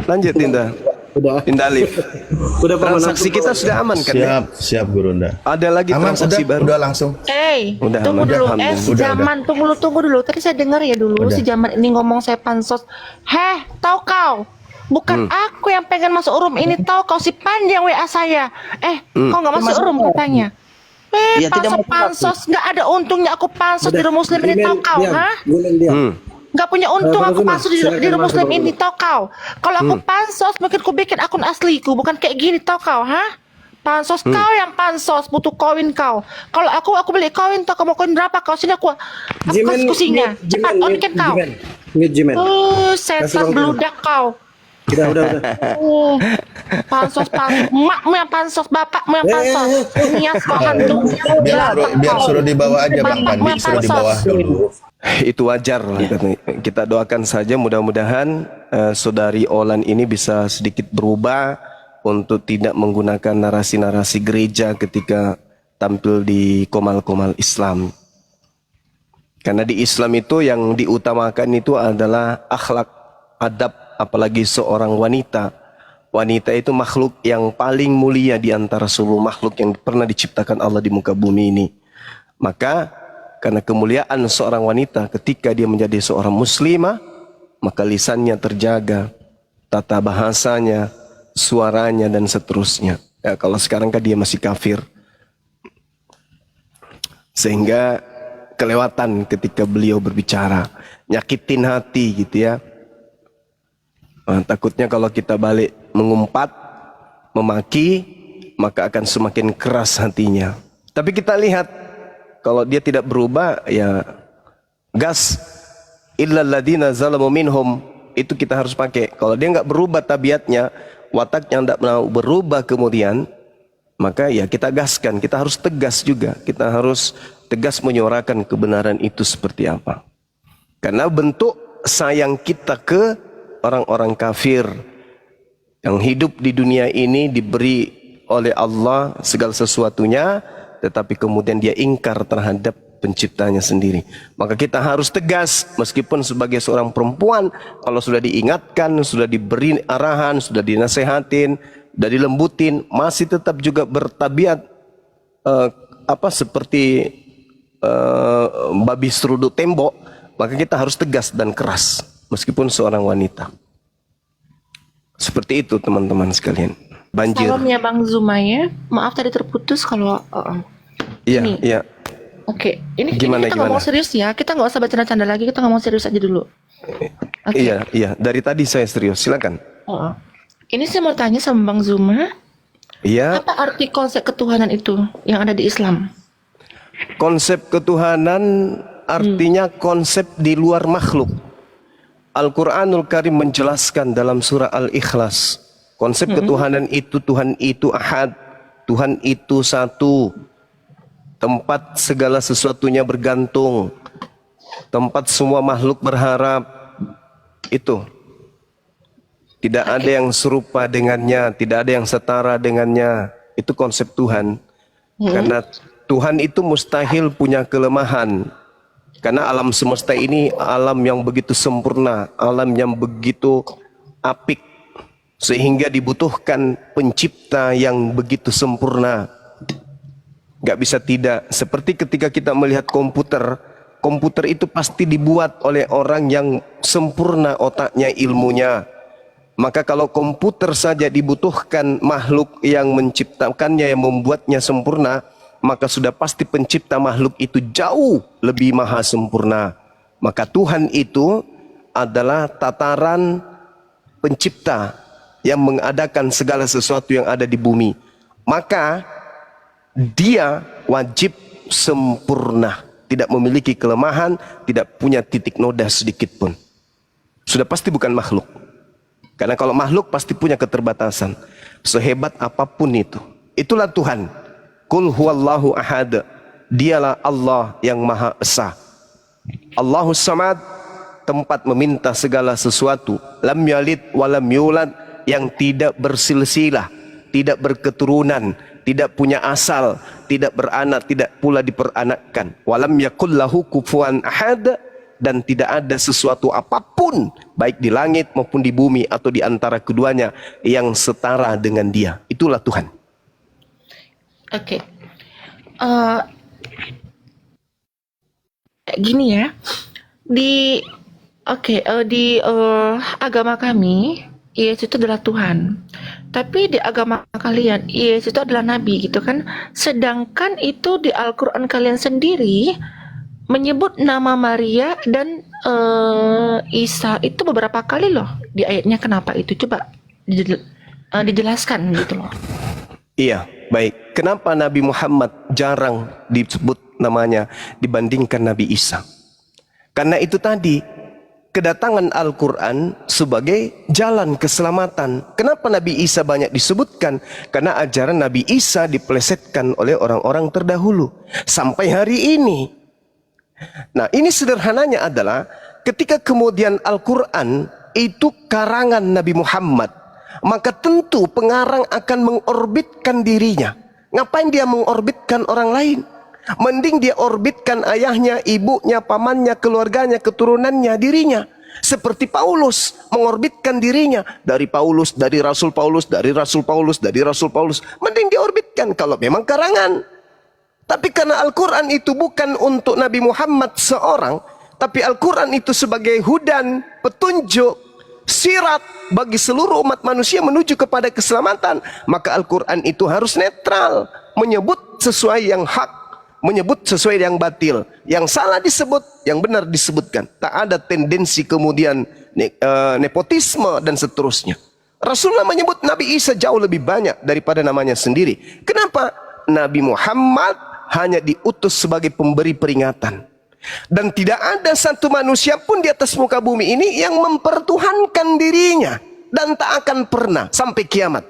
Lanjut Tinta. Udah. Tinta Alif. Udah paman. Transaksi kita sudah aman kan? Ya? Siap Guru Nda. Ada lagi Aman, transaksi baru? udah langsung. Udah, Tunggu aman. dulu. Alhamdulillah. Si Jaman, tunggu dulu. Tadi saya dengar ya dulu, Udah. si Jaman ini ngomong saya pansos. Tahu kau? Bukan aku yang pengen masuk room ini, tahu kau si panjang WA saya. Kau nggak masuk room katanya. Ya, tidak mau Pansos nggak ada untungnya aku pansos di room muslim ini, tahu kau? Diam. Nggak punya untung Pak aku Zuma, pansos di silakan room muslim masuk, ini, tahu kau? Kalau aku pansos mungkin ku bikin akun asliku, bukan kayak gini, tahu kau? Pansos kau yang pansos, butuh koin kau. Kalau aku beli koin, tau kamu koin berapa kau? Sini aku diskusinya. Cepat on cam kau. Jimen. Setan beludak kau. Udah. Pansos, emakmu yang pansos, bapakmu yang pansos. Nias kau hantu. Biar suruh di bawah aja Bang Bapakmu Pandi, yang suruh di pansos. bawah dulu. Itu wajar lah. Kita doakan saja mudah-mudahan saudari Olan ini bisa sedikit berubah untuk tidak menggunakan narasi-narasi gereja ketika tampil di komal-komal Islam. Karena di Islam itu yang diutamakan itu adalah akhlak, adab, apalagi seorang wanita. Wanita itu makhluk yang paling mulia di antara seluruh makhluk yang pernah diciptakan Allah di muka bumi ini. Maka karena kemuliaan seorang wanita ketika dia menjadi seorang muslimah, maka lisannya terjaga, tata bahasanya, suaranya dan seterusnya. Ya, kalau sekarang kan dia masih kafir. Sehingga kelewatan ketika beliau berbicara, nyakitin hati gitu ya. Nah, takutnya kalau kita balik mengumpat, memaki, maka akan semakin keras hatinya. Tapi kita lihat, kalau dia tidak berubah, ya gas. Illal ladzina zalamu minhum, itu kita harus pakai. Kalau dia nggak berubah tabiatnya, wataknya tidak mau berubah kemudian, maka ya kita gaskan. Kita harus tegas juga. Kita harus tegas menyuarakan kebenaran itu seperti apa. Karena bentuk sayang kita ke orang-orang kafir yang hidup di dunia ini diberi oleh Allah segala sesuatunya, tetapi kemudian dia ingkar terhadap penciptanya sendiri. Maka kita harus tegas, meskipun sebagai seorang perempuan, kalau sudah diingatkan, sudah diberi arahan, sudah dinasehatin, sudah dilembutin, masih tetap juga bertabiat seperti babi seruduk tembok, maka kita harus tegas dan keras, meskipun seorang wanita. Seperti itu teman-teman sekalian. Banjir. Salam ya Bang Zuma ya. Maaf tadi terputus kalau Iya. Oke, ini Gimana? kita ngomong serius ya. Kita nggak usah bercanda-canda lagi. Kita ngomong serius aja dulu. Oke. Iya. Dari tadi saya serius. Silakan. Ini saya mau tanya sama Bang Zuma. Iya. Apa arti konsep ketuhanan itu yang ada di Islam? Konsep ketuhanan artinya konsep di luar makhluk. Al-Quranul Karim menjelaskan dalam surah Al-Ikhlas. Konsep ketuhanan itu, Tuhan itu ahad, Tuhan itu satu. Tempat segala sesuatunya bergantung, tempat semua makhluk berharap. Itu tidak ada yang serupa dengannya, tidak ada yang setara dengannya. Itu konsep Tuhan. Karena Tuhan itu mustahil punya kelemahan. Karena alam semesta ini alam yang begitu sempurna, alam yang begitu apik, sehingga dibutuhkan pencipta yang begitu sempurna. Gak bisa tidak. Seperti ketika kita melihat komputer, komputer itu pasti dibuat oleh orang yang sempurna otaknya, ilmunya. Maka kalau komputer saja dibutuhkan makhluk yang menciptakannya, yang membuatnya sempurna, maka sudah pasti pencipta makhluk itu jauh lebih maha sempurna. Maka Tuhan itu adalah tataran pencipta yang mengadakan segala sesuatu yang ada di bumi. Maka dia wajib sempurna, tidak memiliki kelemahan, tidak punya titik noda sedikit pun. Sudah pasti bukan makhluk. Karena kalau makhluk pasti punya keterbatasan. Sehebat apapun itu. Itulah Tuhan. Qul huwallahu ahad. Dialah Allah yang Maha Esa. Allahus Samad, tempat meminta segala sesuatu. Lam yalid walam yulad, yang tidak bersilsilah, tidak berketurunan, tidak punya asal, tidak beranak, tidak pula diperanakkan. Walam yakul lahu kufuwan ahad, dan tidak ada sesuatu apapun baik di langit maupun di bumi atau di antara keduanya yang setara dengan Dia. Itulah Tuhan. Oke. Eh, Gini ya. Di agama kami, Yesus itu adalah Tuhan. Tapi di agama kalian, Yesus itu adalah nabi gitu kan. Sedangkan itu di Al-Qur'an kalian sendiri menyebut nama Maria dan Isa itu beberapa kali loh di ayatnya. Kenapa itu? Coba dijelaskan gitu loh. Iya, baik. Kenapa Nabi Muhammad jarang disebut namanya dibandingkan Nabi Isa? Karena itu tadi, kedatangan Al-Quran sebagai jalan keselamatan. Kenapa Nabi Isa banyak disebutkan? Karena ajaran Nabi Isa dipelesetkan oleh orang-orang terdahulu sampai hari ini. Nah, ini sederhananya adalah ketika kemudian Al-Quran itu karangan Nabi Muhammad, maka tentu pengarang akan mengorbitkan dirinya. Ngapain dia mengorbitkan orang lain? Mending dia orbitkan ayahnya, ibunya, pamannya, keluarganya, keturunannya, dirinya. Seperti Paulus mengorbitkan dirinya dari Paulus, dari Rasul Paulus, dari Rasul Paulus, dari Rasul Paulus. Mending diorbitkan kalau memang karangan. Tapi karena Al-Quran itu bukan untuk Nabi Muhammad seorang, tapi Al-Quran itu sebagai hudan, petunjuk, sirat bagi seluruh umat manusia menuju kepada keselamatan, maka Al-Quran itu harus netral, menyebut sesuai yang hak, menyebut sesuai yang batil, yang salah disebut, yang benar disebutkan. Tak ada tendensi kemudian nepotisme dan seterusnya. Rasulullah menyebut Nabi Isa jauh lebih banyak daripada namanya sendiri. Kenapa? Nabi Muhammad hanya diutus sebagai pemberi peringatan. Dan tidak ada satu manusia pun di atas muka bumi ini yang mempertuhankan dirinya, dan tak akan pernah sampai kiamat.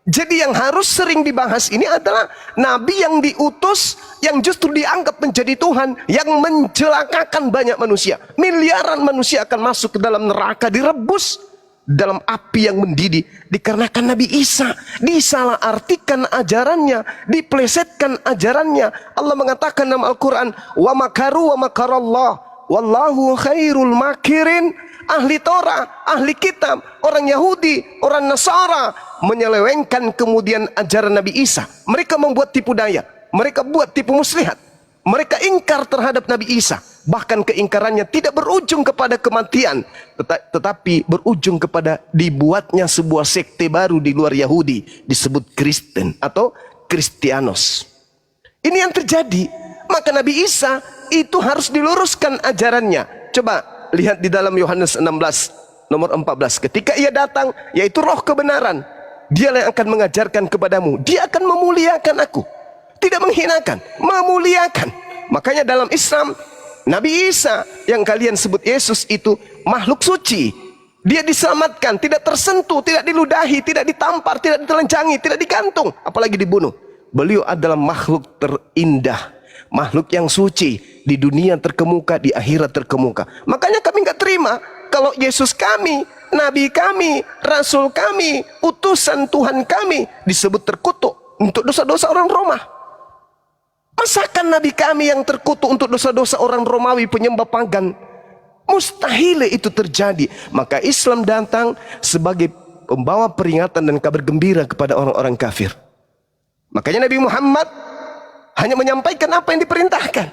Jadi yang harus sering dibahas ini adalah Nabi yang diutus, yang justru dianggap menjadi Tuhan, yang mencelakakan banyak manusia. Miliaran manusia akan masuk ke dalam neraka, direbus dalam api yang mendidih dikarenakan Nabi Isa disalahartikan ajarannya, diplesetkan ajarannya. Allah mengatakan dalam Al-Quran, wa makaru wa makarallah wallahu khairul makirin. Ahli Torah, ahli kitab, orang Yahudi, orang Nasara menyelewengkan kemudian ajaran Nabi Isa. Mereka membuat tipu daya, mereka buat tipu muslihat, mereka ingkar terhadap Nabi Isa. Bahkan keingkarannya tidak berujung kepada kematian, tetapi berujung kepada dibuatnya sebuah sekte baru di luar Yahudi, disebut Kristen atau Kristianos. Ini yang terjadi. Maka Nabi Isa itu harus diluruskan ajarannya. Coba lihat di dalam Yohanes 16 nomor 14. Ketika ia datang, yaitu roh kebenaran, dialah yang akan mengajarkan kepadamu. Dia akan memuliakan aku. Tidak menghinakan, memuliakan. Makanya dalam Islam, Nabi Isa yang kalian sebut Yesus itu makhluk suci. Dia diselamatkan, tidak tersentuh, tidak diludahi, tidak ditampar, tidak ditelanjangi, tidak digantung, apalagi dibunuh. Beliau adalah makhluk terindah, makhluk yang suci, di dunia terkemuka, di akhirat terkemuka. Makanya kami nggak terima kalau Yesus kami, Nabi kami, Rasul kami, utusan Tuhan kami disebut terkutuk untuk dosa-dosa orang Roma. Masakan Nabi kami yang terkutuk untuk dosa-dosa orang Romawi penyembah pagan? Mustahil itu terjadi. Maka Islam datang sebagai pembawa peringatan dan kabar gembira kepada orang-orang kafir. Makanya Nabi Muhammad hanya menyampaikan apa yang diperintahkan.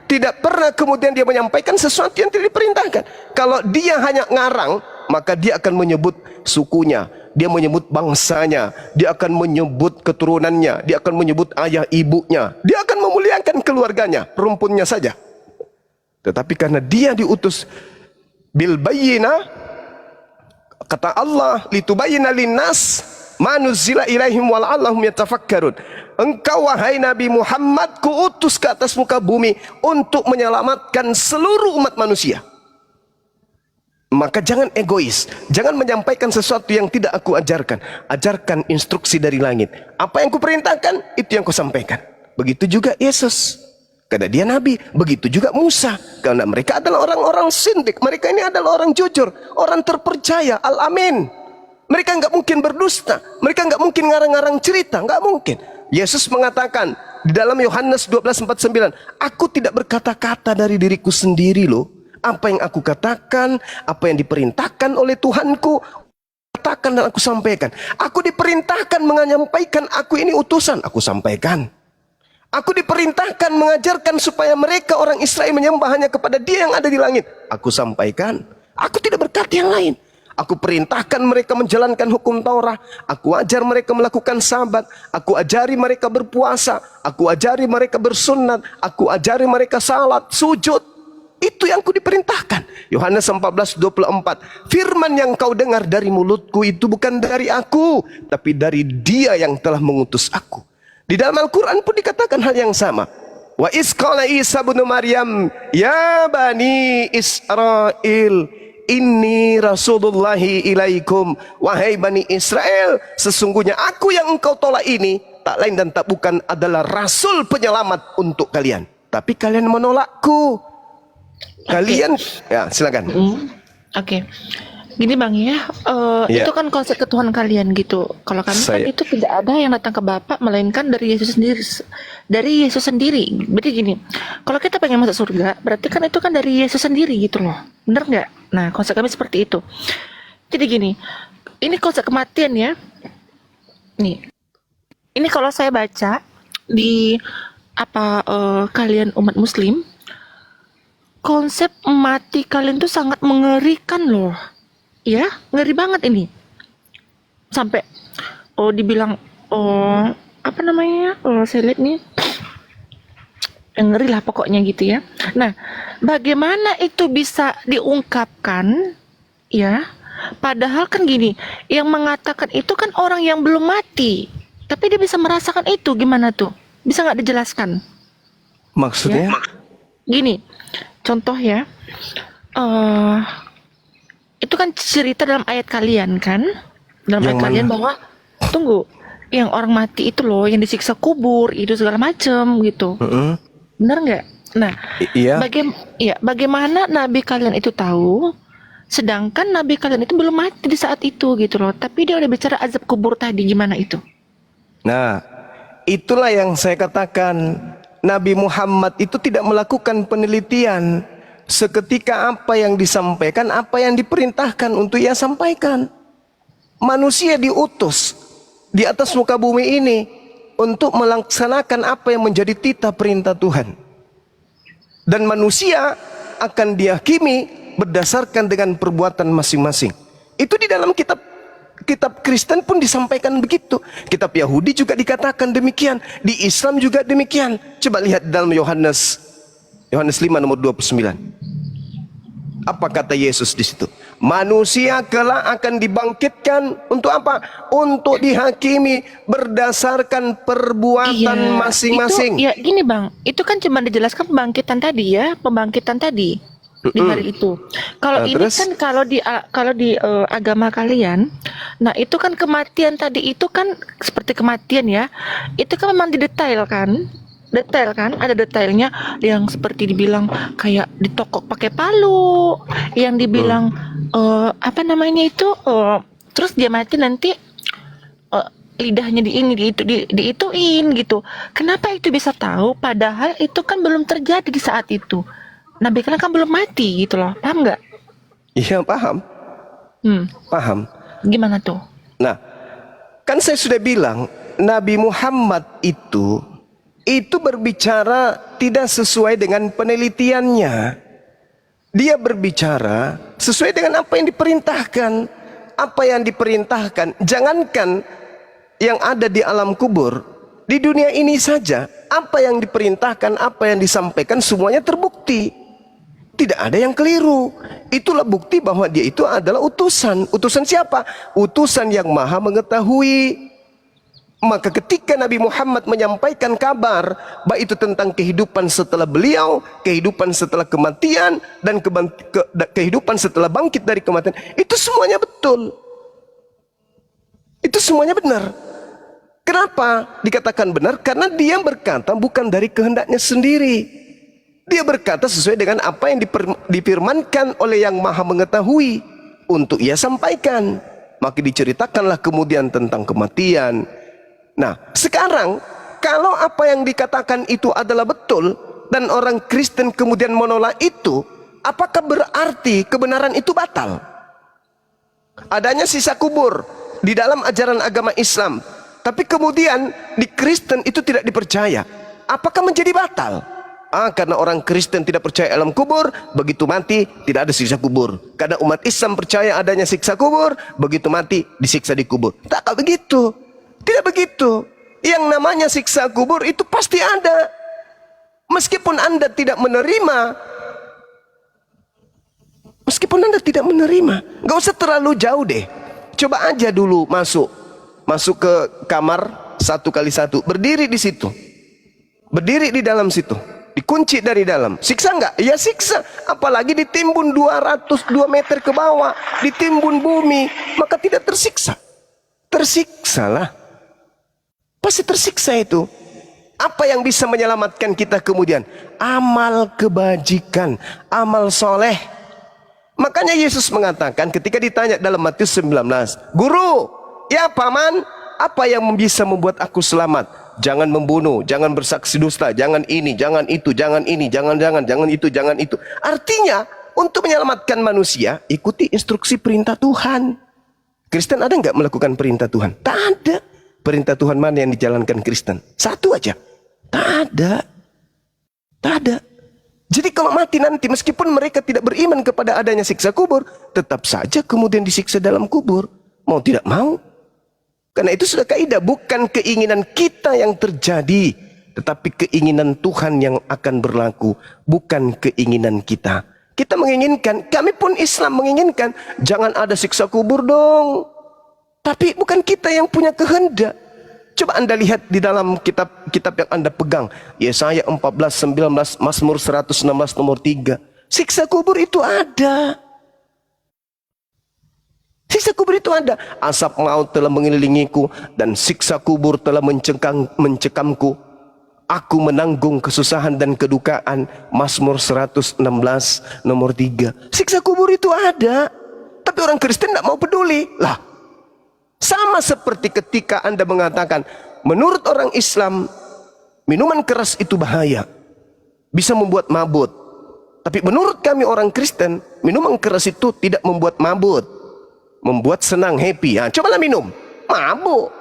Tidak pernah kemudian dia menyampaikan sesuatu yang tidak diperintahkan. Kalau dia hanya ngarang, maka dia akan menyebut sukunya, dia menyebut bangsanya, dia akan menyebut keturunannya, dia akan menyebut ayah ibunya, dia akan memuliakan keluarganya, rumpunnya saja. Tetapi karena dia diutus bil bayyinah, kata Allah, litubayyina linnas ma nuzila ilaihim wa la'allahum yatafakkarun. Engkau wahai Nabi Muhammad, kuutus ke atas muka bumi untuk menyelamatkan seluruh umat manusia. Maka jangan egois, jangan menyampaikan sesuatu yang tidak aku ajarkan. Ajarkan instruksi dari langit. Apa yang kuperintahkan, itu yang kusampaikan. Begitu juga Yesus, karena dia Nabi. Begitu juga Musa, karena mereka adalah orang-orang sindik. Mereka ini adalah orang jujur, orang terpercaya, al-amin. Mereka nggak mungkin berdusta, mereka nggak mungkin ngarang-ngarang cerita, nggak mungkin. Yesus mengatakan di dalam Yohanes 12:49, aku tidak berkata-kata dari diriku sendiri loh. Apa yang aku katakan, apa yang diperintahkan oleh Tuhanku, katakan dan aku sampaikan. Aku diperintahkan menyampaikan, aku ini utusan, aku sampaikan. Aku diperintahkan mengajarkan supaya mereka orang Israel menyembah hanya kepada Dia yang ada di langit. Aku sampaikan. Aku tidak berkata yang lain. Aku perintahkan mereka menjalankan hukum Taurat. Aku ajar mereka melakukan sabat. Aku ajari mereka berpuasa. Aku ajari mereka bersunat. Aku ajari mereka salat, sujud. Itu yang aku diperintahkan. Yohanes 14:24. Firman yang kau dengar dari mulutku itu bukan dari aku, tapi dari Dia yang telah mengutus aku. Di dalam Al-Quran pun dikatakan hal yang sama. Wa iz qala Isa bin Maryam, ya bani Israel, inni rasulullahi ilaikum. Wahai bani Israel, sesungguhnya aku yang engkau tolak ini tak lain dan tak bukan adalah rasul penyelamat untuk kalian. Tapi kalian menolakku. Kalian, ya silakan. Oke. Gini Bang ya, itu kan konsep ketuhanan kalian gitu. Kalau kami kan itu tidak ada yang datang ke Bapa melainkan dari Yesus sendiri. Dari Yesus sendiri. Berarti gini, kalau kita pengen masuk surga, berarti kan itu kan dari Yesus sendiri gitu loh. Bener nggak? Nah, konsep kami seperti itu. Jadi gini, ini konsep kematian ya. Nih, ini kalau saya baca di kalian umat Muslim, konsep mati kalian tuh sangat mengerikan loh. Ya, ngeri banget ini. Sampai dibilang apa namanya? Saya lihat nih. Ngeri lah pokoknya gitu ya. Nah, bagaimana itu bisa diungkapkan ya? Padahal kan gini, yang mengatakan itu kan orang yang belum mati. Tapi dia bisa merasakan itu, gimana tuh? Bisa nggak dijelaskan? Maksudnya? Ya? Gini, contoh ya. Itu kan cerita dalam ayat kalian kan, dalam yang ayat mana? kalian bahwa tunggu, yang orang mati itu loh, yang disiksa kubur itu segala macam gitu, benar nggak? Nah, Iya. Bagaimana nabi kalian itu tahu, sedangkan nabi kalian itu belum mati di saat itu gitu loh, tapi dia udah bicara azab kubur tadi, gimana itu? Nah, itulah yang saya katakan, Nabi Muhammad itu tidak melakukan penelitian. Seketika apa yang disampaikan, apa yang diperintahkan untuk ia sampaikan. Manusia diutus di atas muka bumi ini untuk melaksanakan apa yang menjadi titah perintah Tuhan. Dan manusia akan dihakimi berdasarkan dengan perbuatan masing-masing. Itu di dalam kitab Kristen pun disampaikan begitu. Kitab Yahudi juga dikatakan demikian. Di Islam juga demikian. Coba lihat dalam Yohanes 5 nomor 29. Apa kata Yesus di situ? Manusia kelak akan dibangkitkan untuk apa? Untuk dihakimi berdasarkan perbuatan masing-masing. Itu, ya gini Bang, itu kan cuma dijelaskan pembangkitan tadi ya, pembangkitan tadi di hari itu. Kalau Nah, ini terus? kan kalau di agama kalian, nah itu kan kematian tadi itu kan seperti kematian ya, itu kan memang didetail kan. Detail kan, ada detailnya yang seperti dibilang kayak ditokok pakai palu, yang dibilang apa namanya itu, terus dia mati nanti lidahnya diituin gitu. Kenapa itu bisa tahu? Padahal itu kan belum terjadi di saat itu. Nabi kalian kan belum mati gitu loh, paham nggak? Iya, paham. Paham. Gimana tuh? Nah, kan saya sudah bilang Nabi Muhammad itu berbicara tidak sesuai dengan penelitiannya. Dia berbicara sesuai dengan apa yang diperintahkan. Apa yang diperintahkan, jangankan yang ada di alam kubur, di dunia ini saja, apa yang diperintahkan, apa yang disampaikan semuanya terbukti. Tidak ada yang keliru. Itulah bukti bahwa dia itu adalah utusan. Utusan siapa? Utusan yang maha mengetahui. Maka ketika Nabi Muhammad menyampaikan kabar, baik itu tentang kehidupan setelah beliau, kehidupan setelah kematian, dan kehidupan setelah bangkit dari kematian, itu semuanya betul. Itu semuanya benar. Kenapa dikatakan benar? Karena dia berkata bukan dari kehendaknya sendiri. Dia berkata sesuai dengan apa yang difirmankan oleh yang maha mengetahui untuk ia sampaikan. Maka diceritakanlah kemudian tentang kematian. Nah, sekarang kalau apa yang dikatakan itu adalah betul dan orang Kristen kemudian menolak itu, apakah berarti kebenaran itu batal? Adanya sisa kubur di dalam ajaran agama Islam, tapi kemudian di Kristen itu tidak dipercaya. Apakah menjadi batal? Karena orang Kristen tidak percaya alam kubur, begitu mati tidak ada siksa kubur. Karena umat Islam percaya adanya siksa kubur, begitu mati disiksa di kubur. Tak begitu. Tidak begitu. Yang namanya siksa kubur itu pasti ada. Meskipun Anda tidak menerima, nggak usah terlalu jauh deh. Coba aja dulu masuk ke kamar 1x1, berdiri di situ, berdiri di dalam situ, dikunci dari dalam. Siksa nggak? Ya siksa. Apalagi ditimbun 202 meter ke bawah, ditimbun bumi, maka tidak tersiksa. Tersiksalah. Pasti tersiksa itu. Apa yang bisa menyelamatkan kita kemudian? Amal kebajikan, amal soleh. Makanya Yesus mengatakan ketika ditanya dalam Matius 19, Guru, ya paman, apa yang bisa membuat aku selamat? Jangan membunuh, jangan bersaksi dusta, jangan ini, jangan itu, jangan ini, jangan itu, jangan itu. Artinya, untuk menyelamatkan manusia, ikuti instruksi perintah Tuhan. Kristen ada nggak melakukan perintah Tuhan? Tak ada. Perintah Tuhan mana yang dijalankan Kristen? Satu aja. Tak ada. Tak ada. Jadi kalau mati nanti, meskipun mereka tidak beriman kepada adanya siksa kubur, tetap saja kemudian disiksa dalam kubur. Mau tidak mau. Karena itu sudah kaidah, bukan keinginan kita yang terjadi, tetapi keinginan Tuhan yang akan berlaku, bukan keinginan kita. Kita menginginkan, kami pun Islam menginginkan, jangan ada siksa kubur dong. Tapi bukan kita yang punya kehendak. Coba Anda lihat di dalam kitab yang Anda pegang, Yesaya 14:19, Mazmur 116 nomor 3. Siksa kubur itu ada. Siksa kubur itu ada. Asap maut telah mengelilingiku dan siksa kubur telah mencekamku. Aku menanggung kesusahan dan kedukaan. Mazmur 116 nomor 3. Siksa kubur itu ada. Tapi orang Kristen tidak mau peduli. Lah, sama seperti ketika Anda mengatakan, menurut orang Islam, minuman keras itu bahaya, bisa membuat mabut. Tapi menurut kami orang Kristen, minuman keras itu tidak membuat mabut, membuat senang, happy. Cobalah minum, mabuk.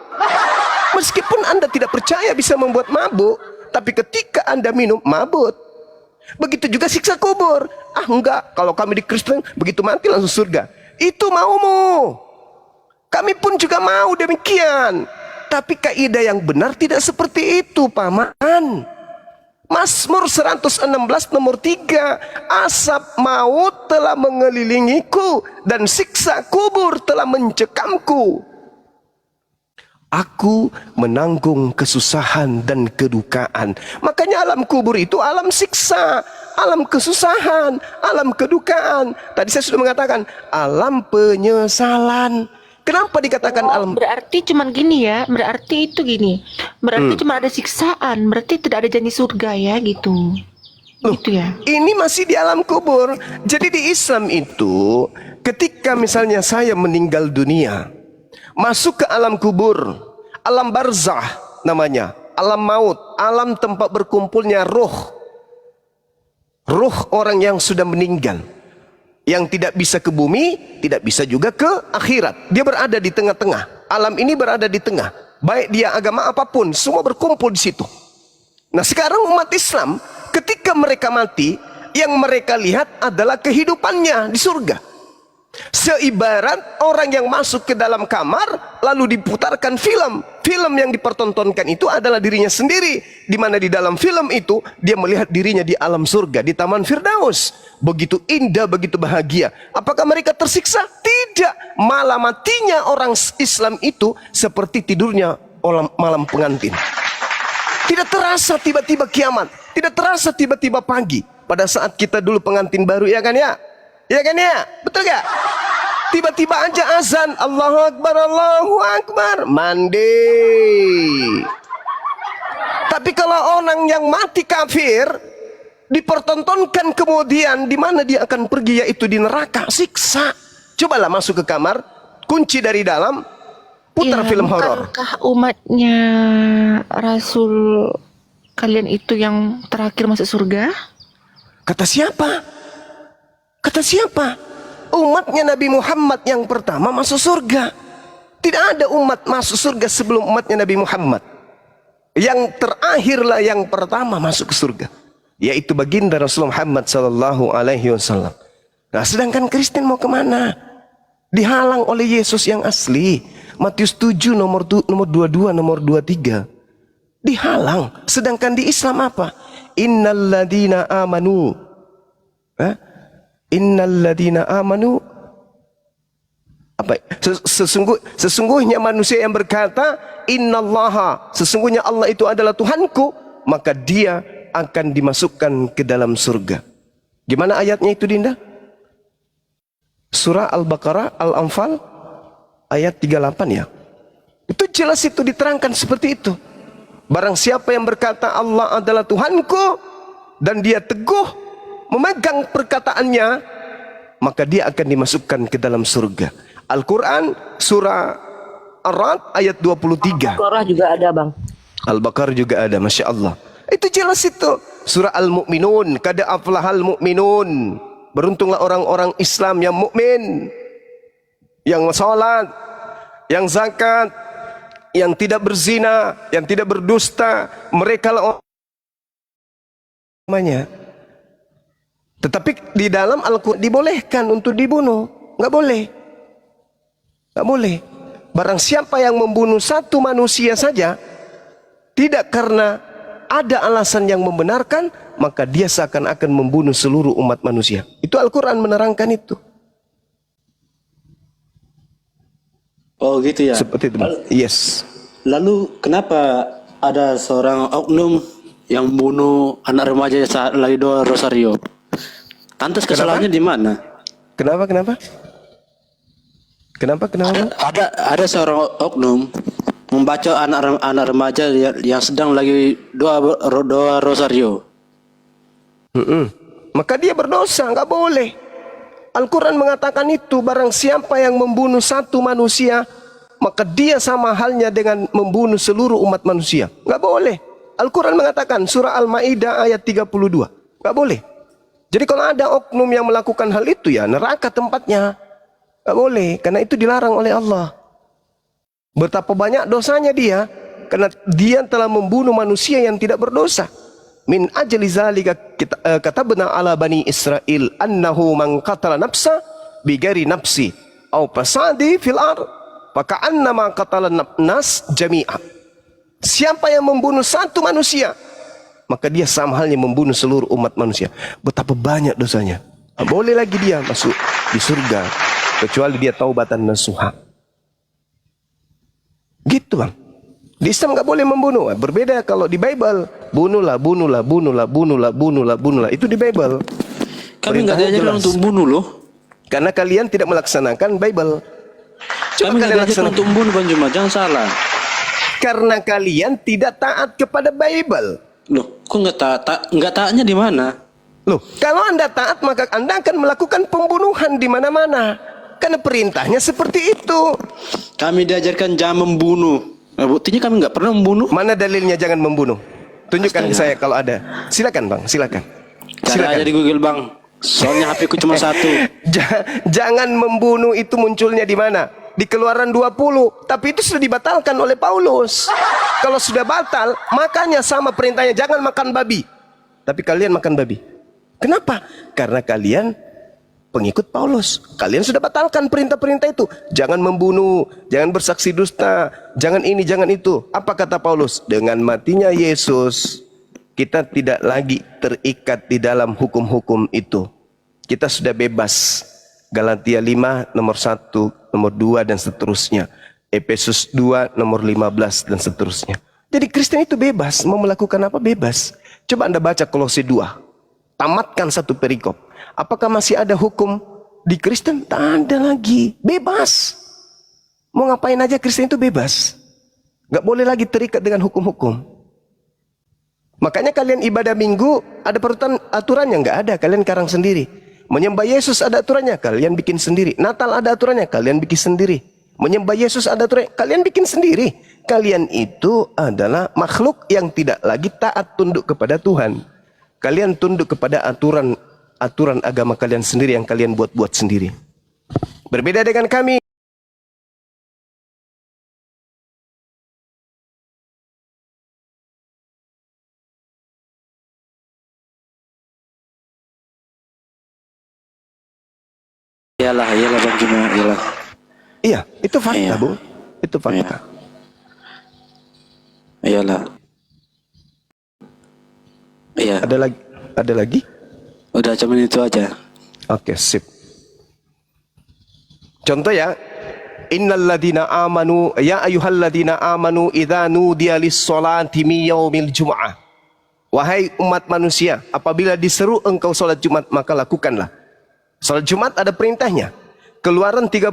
Meskipun Anda tidak percaya bisa membuat mabuk, tapi ketika Anda minum, mabut. Begitu juga siksa kubur. Enggak, kalau kami di Kristen, begitu mati langsung surga. Itu maumu. Kami pun juga mau demikian. Tapi kaidah yang benar tidak seperti itu, paman. Mazmur 116 nomor 3. Asap maut telah mengelilingiku dan siksa kubur telah mencekamku. Aku menanggung kesusahan dan kedukaan. Makanya alam kubur itu alam siksa, alam kesusahan, alam kedukaan. Tadi saya sudah mengatakan alam penyesalan. Kenapa dikatakan alam? Berarti cuman gini ya, berarti itu gini. Berarti cuma ada siksaan, berarti tidak ada janji surga ya gitu. Loh, gitu ya. ini masih di alam kubur. Jadi di Islam itu, ketika misalnya saya meninggal dunia, masuk ke alam kubur, alam barzah namanya, alam maut, alam tempat berkumpulnya roh. Roh orang yang sudah meninggal. Yang tidak bisa ke bumi, tidak bisa juga ke akhirat. Dia berada di tengah-tengah. Alam ini berada di tengah. Baik dia agama apapun, semua berkumpul di situ. Nah sekarang umat Islam, ketika mereka mati, yang mereka lihat adalah kehidupannya di surga. Seibarat orang yang masuk ke dalam kamar, lalu diputarkan film. Film yang dipertontonkan itu adalah dirinya sendiri. Di mana di dalam film itu, dia melihat dirinya di alam surga, di Taman Firdaus. Begitu indah, begitu bahagia. Apakah mereka tersiksa? Tidak. Malah matinya orang Islam itu seperti tidurnya malam pengantin. Tidak terasa tiba-tiba kiamat. Tidak terasa tiba-tiba pagi. Pada saat kita dulu pengantin baru, ya kan ya? Ya kan ya? Betul gak? Tiba-tiba aja azan, Allahu Akbar, Allahu Akbar, mandi. Tapi kalau orang yang mati kafir dipertontonkan kemudian di mana dia akan pergi, yaitu di neraka, siksa. Cobalah masuk ke kamar, kunci dari dalam, putar film horor. Bukankah umatnya Rasul kalian itu yang terakhir masuk surga? Kata siapa? Kata siapa? Umatnya Nabi Muhammad yang pertama masuk surga. Tidak ada umat masuk surga sebelum umatnya Nabi Muhammad. Yang terakhirlah yang pertama masuk ke surga, yaitu baginda Rasulullah Muhammad sallallahu alaihi wasallam. Nah, sedangkan Kristen mau kemana? Dihalang oleh Yesus yang asli. Matius 7 nomor 22 nomor 23. Dihalang. Sedangkan di Islam apa? Innalladzina amanu. Innalladzina amanu. Apa? Sesungguhnya manusia yang berkata innallaha, sesungguhnya Allah itu adalah Tuhanku, maka dia akan dimasukkan ke dalam surga. Gimana ayatnya itu, Dinda? Surah Al-Baqarah, Al-Anfal ayat 38 ya. Itu jelas, itu diterangkan seperti itu. Barang siapa yang berkata Allah adalah Tuhanku dan dia teguh memegang perkataannya, maka dia akan dimasukkan ke dalam surga. Al-Quran surah Ar-Ra'd ayat 23. Al-Baqarah juga ada, Bang. Al-Baqarah juga ada, Masya Allah. Itu jelas itu. Surah Al-Mu'minun, kad aflahal mu'minun. Beruntunglah orang-orang Islam yang mukmin, yang salat, yang zakat, yang tidak berzina, yang tidak berdusta. Mereka lah namanya. Tetapi di dalam Al-Quran dibolehkan untuk dibunuh. Nggak boleh. Nggak boleh. Barang siapa yang membunuh satu manusia saja, tidak karena ada alasan yang membenarkan, maka dia seakan-akan membunuh seluruh umat manusia. Itu Al-Quran menerangkan itu. Oh gitu ya. Seperti itu. Yes. Lalu kenapa ada seorang oknum yang bunuh anak remaja saat lagi doa rosario? Lantas kesalahannya di mana? Kenapa? Ada seorang oknum membaca anak remaja yang sedang lagi doa rosario. Maka dia berdosa, nggak boleh. Al-Quran mengatakan itu, barang siapa yang membunuh satu manusia, maka dia sama halnya dengan membunuh seluruh umat manusia. Nggak boleh. Al-Quran mengatakan, surah Al-Ma'idah ayat 32. Nggak boleh. Jadi kalau ada oknum yang melakukan hal itu, ya neraka tempatnya. Nggak boleh, karena itu dilarang oleh Allah. Betapa banyak dosanya dia, karena dia telah membunuh manusia yang tidak berdosa. Min ajli zalika katabna ala bani Israel annahu man qatala nafsa bighairi nafsi aw fasadi fil ard faka'annama qatala nas jami'a. Siapa yang membunuh satu manusia, maka dia sama halnya membunuh seluruh umat manusia. Betapa banyak dosanya. Tak boleh lagi dia masuk di surga kecuali dia taubatan nasuha. Gitu, Bang. Di Islam nggak boleh membunuh. Berbeda kalau di Bible, bunuhlah. Itu di Bible. Kami nggak diajarkan untuk bunuh loh. Karena kalian tidak melaksanakan Bible. Kami nggak diajarkan untuk bunuh, Bang Juma. Jangan salah. Karena kalian tidak taat kepada Bible. Loh, kok nggak taatnya di mana? Loh, kalau Anda taat maka Anda akan melakukan pembunuhan di mana-mana. Karena perintahnya seperti itu. Kami diajarkan jangan membunuh. Nah, buktinya kami nggak pernah membunuh. Mana dalilnya jangan membunuh? Tunjukkan ke saya kalau ada. Silakan, Bang, silakan. Cari aja di Google, Bang. Soalnya HP ku cuma satu. Jangan membunuh itu munculnya di mana? Di Keluaran 20. Tapi itu sudah dibatalkan oleh Paulus. Kalau sudah batal, makanya sama perintahnya, jangan makan babi. Tapi kalian makan babi. Kenapa? Karena kalian pengikut Paulus. Kalian sudah batalkan perintah-perintah itu. Jangan membunuh, jangan bersaksi dusta, jangan ini, jangan itu. Apa kata Paulus? Dengan matinya Yesus, kita tidak lagi terikat di dalam hukum-hukum itu. Kita sudah bebas. Galatia 5 nomor 1, nomor 2 dan seterusnya. Efesus 2 nomor 15 dan seterusnya. Jadi Kristen itu bebas, mau melakukan apa bebas. Coba Anda baca Kolose 2. Tamatkan satu perikop. Apakah masih ada hukum di Kristen? Tak ada lagi. Bebas. Mau ngapain aja Kristen itu bebas. Gak boleh lagi terikat dengan hukum-hukum. Makanya kalian ibadah minggu ada aturannya? Gak ada. Kalian karang sendiri. Menyembah Yesus ada aturannya? Kalian bikin sendiri. Natal ada aturannya? Kalian bikin sendiri. Menyembah Yesus ada aturannya? Kalian bikin sendiri. Kalian itu adalah makhluk yang tidak lagi taat tunduk kepada Tuhan. Kalian tunduk kepada aturan aturan agama kalian sendiri yang kalian buat-buat sendiri. Berbeda dengan kami. Iyalah, iyalah Bang Juma, iyalah. Iya, itu fakta, Iya. Bu. Itu fakta. Iyalah. Iya, Ada lagi? Ada lagi? udah cuman itu aja. Oke, sip. Contoh ya, innalladzina amanu ya ayyuhalladzina amanu idza nudiya lis-sholati min yaumil jumu'ah. Wahai umat manusia, apabila diseru engkau salat Jumat maka lakukanlah. Salat Jumat ada perintahnya. Keluaran 31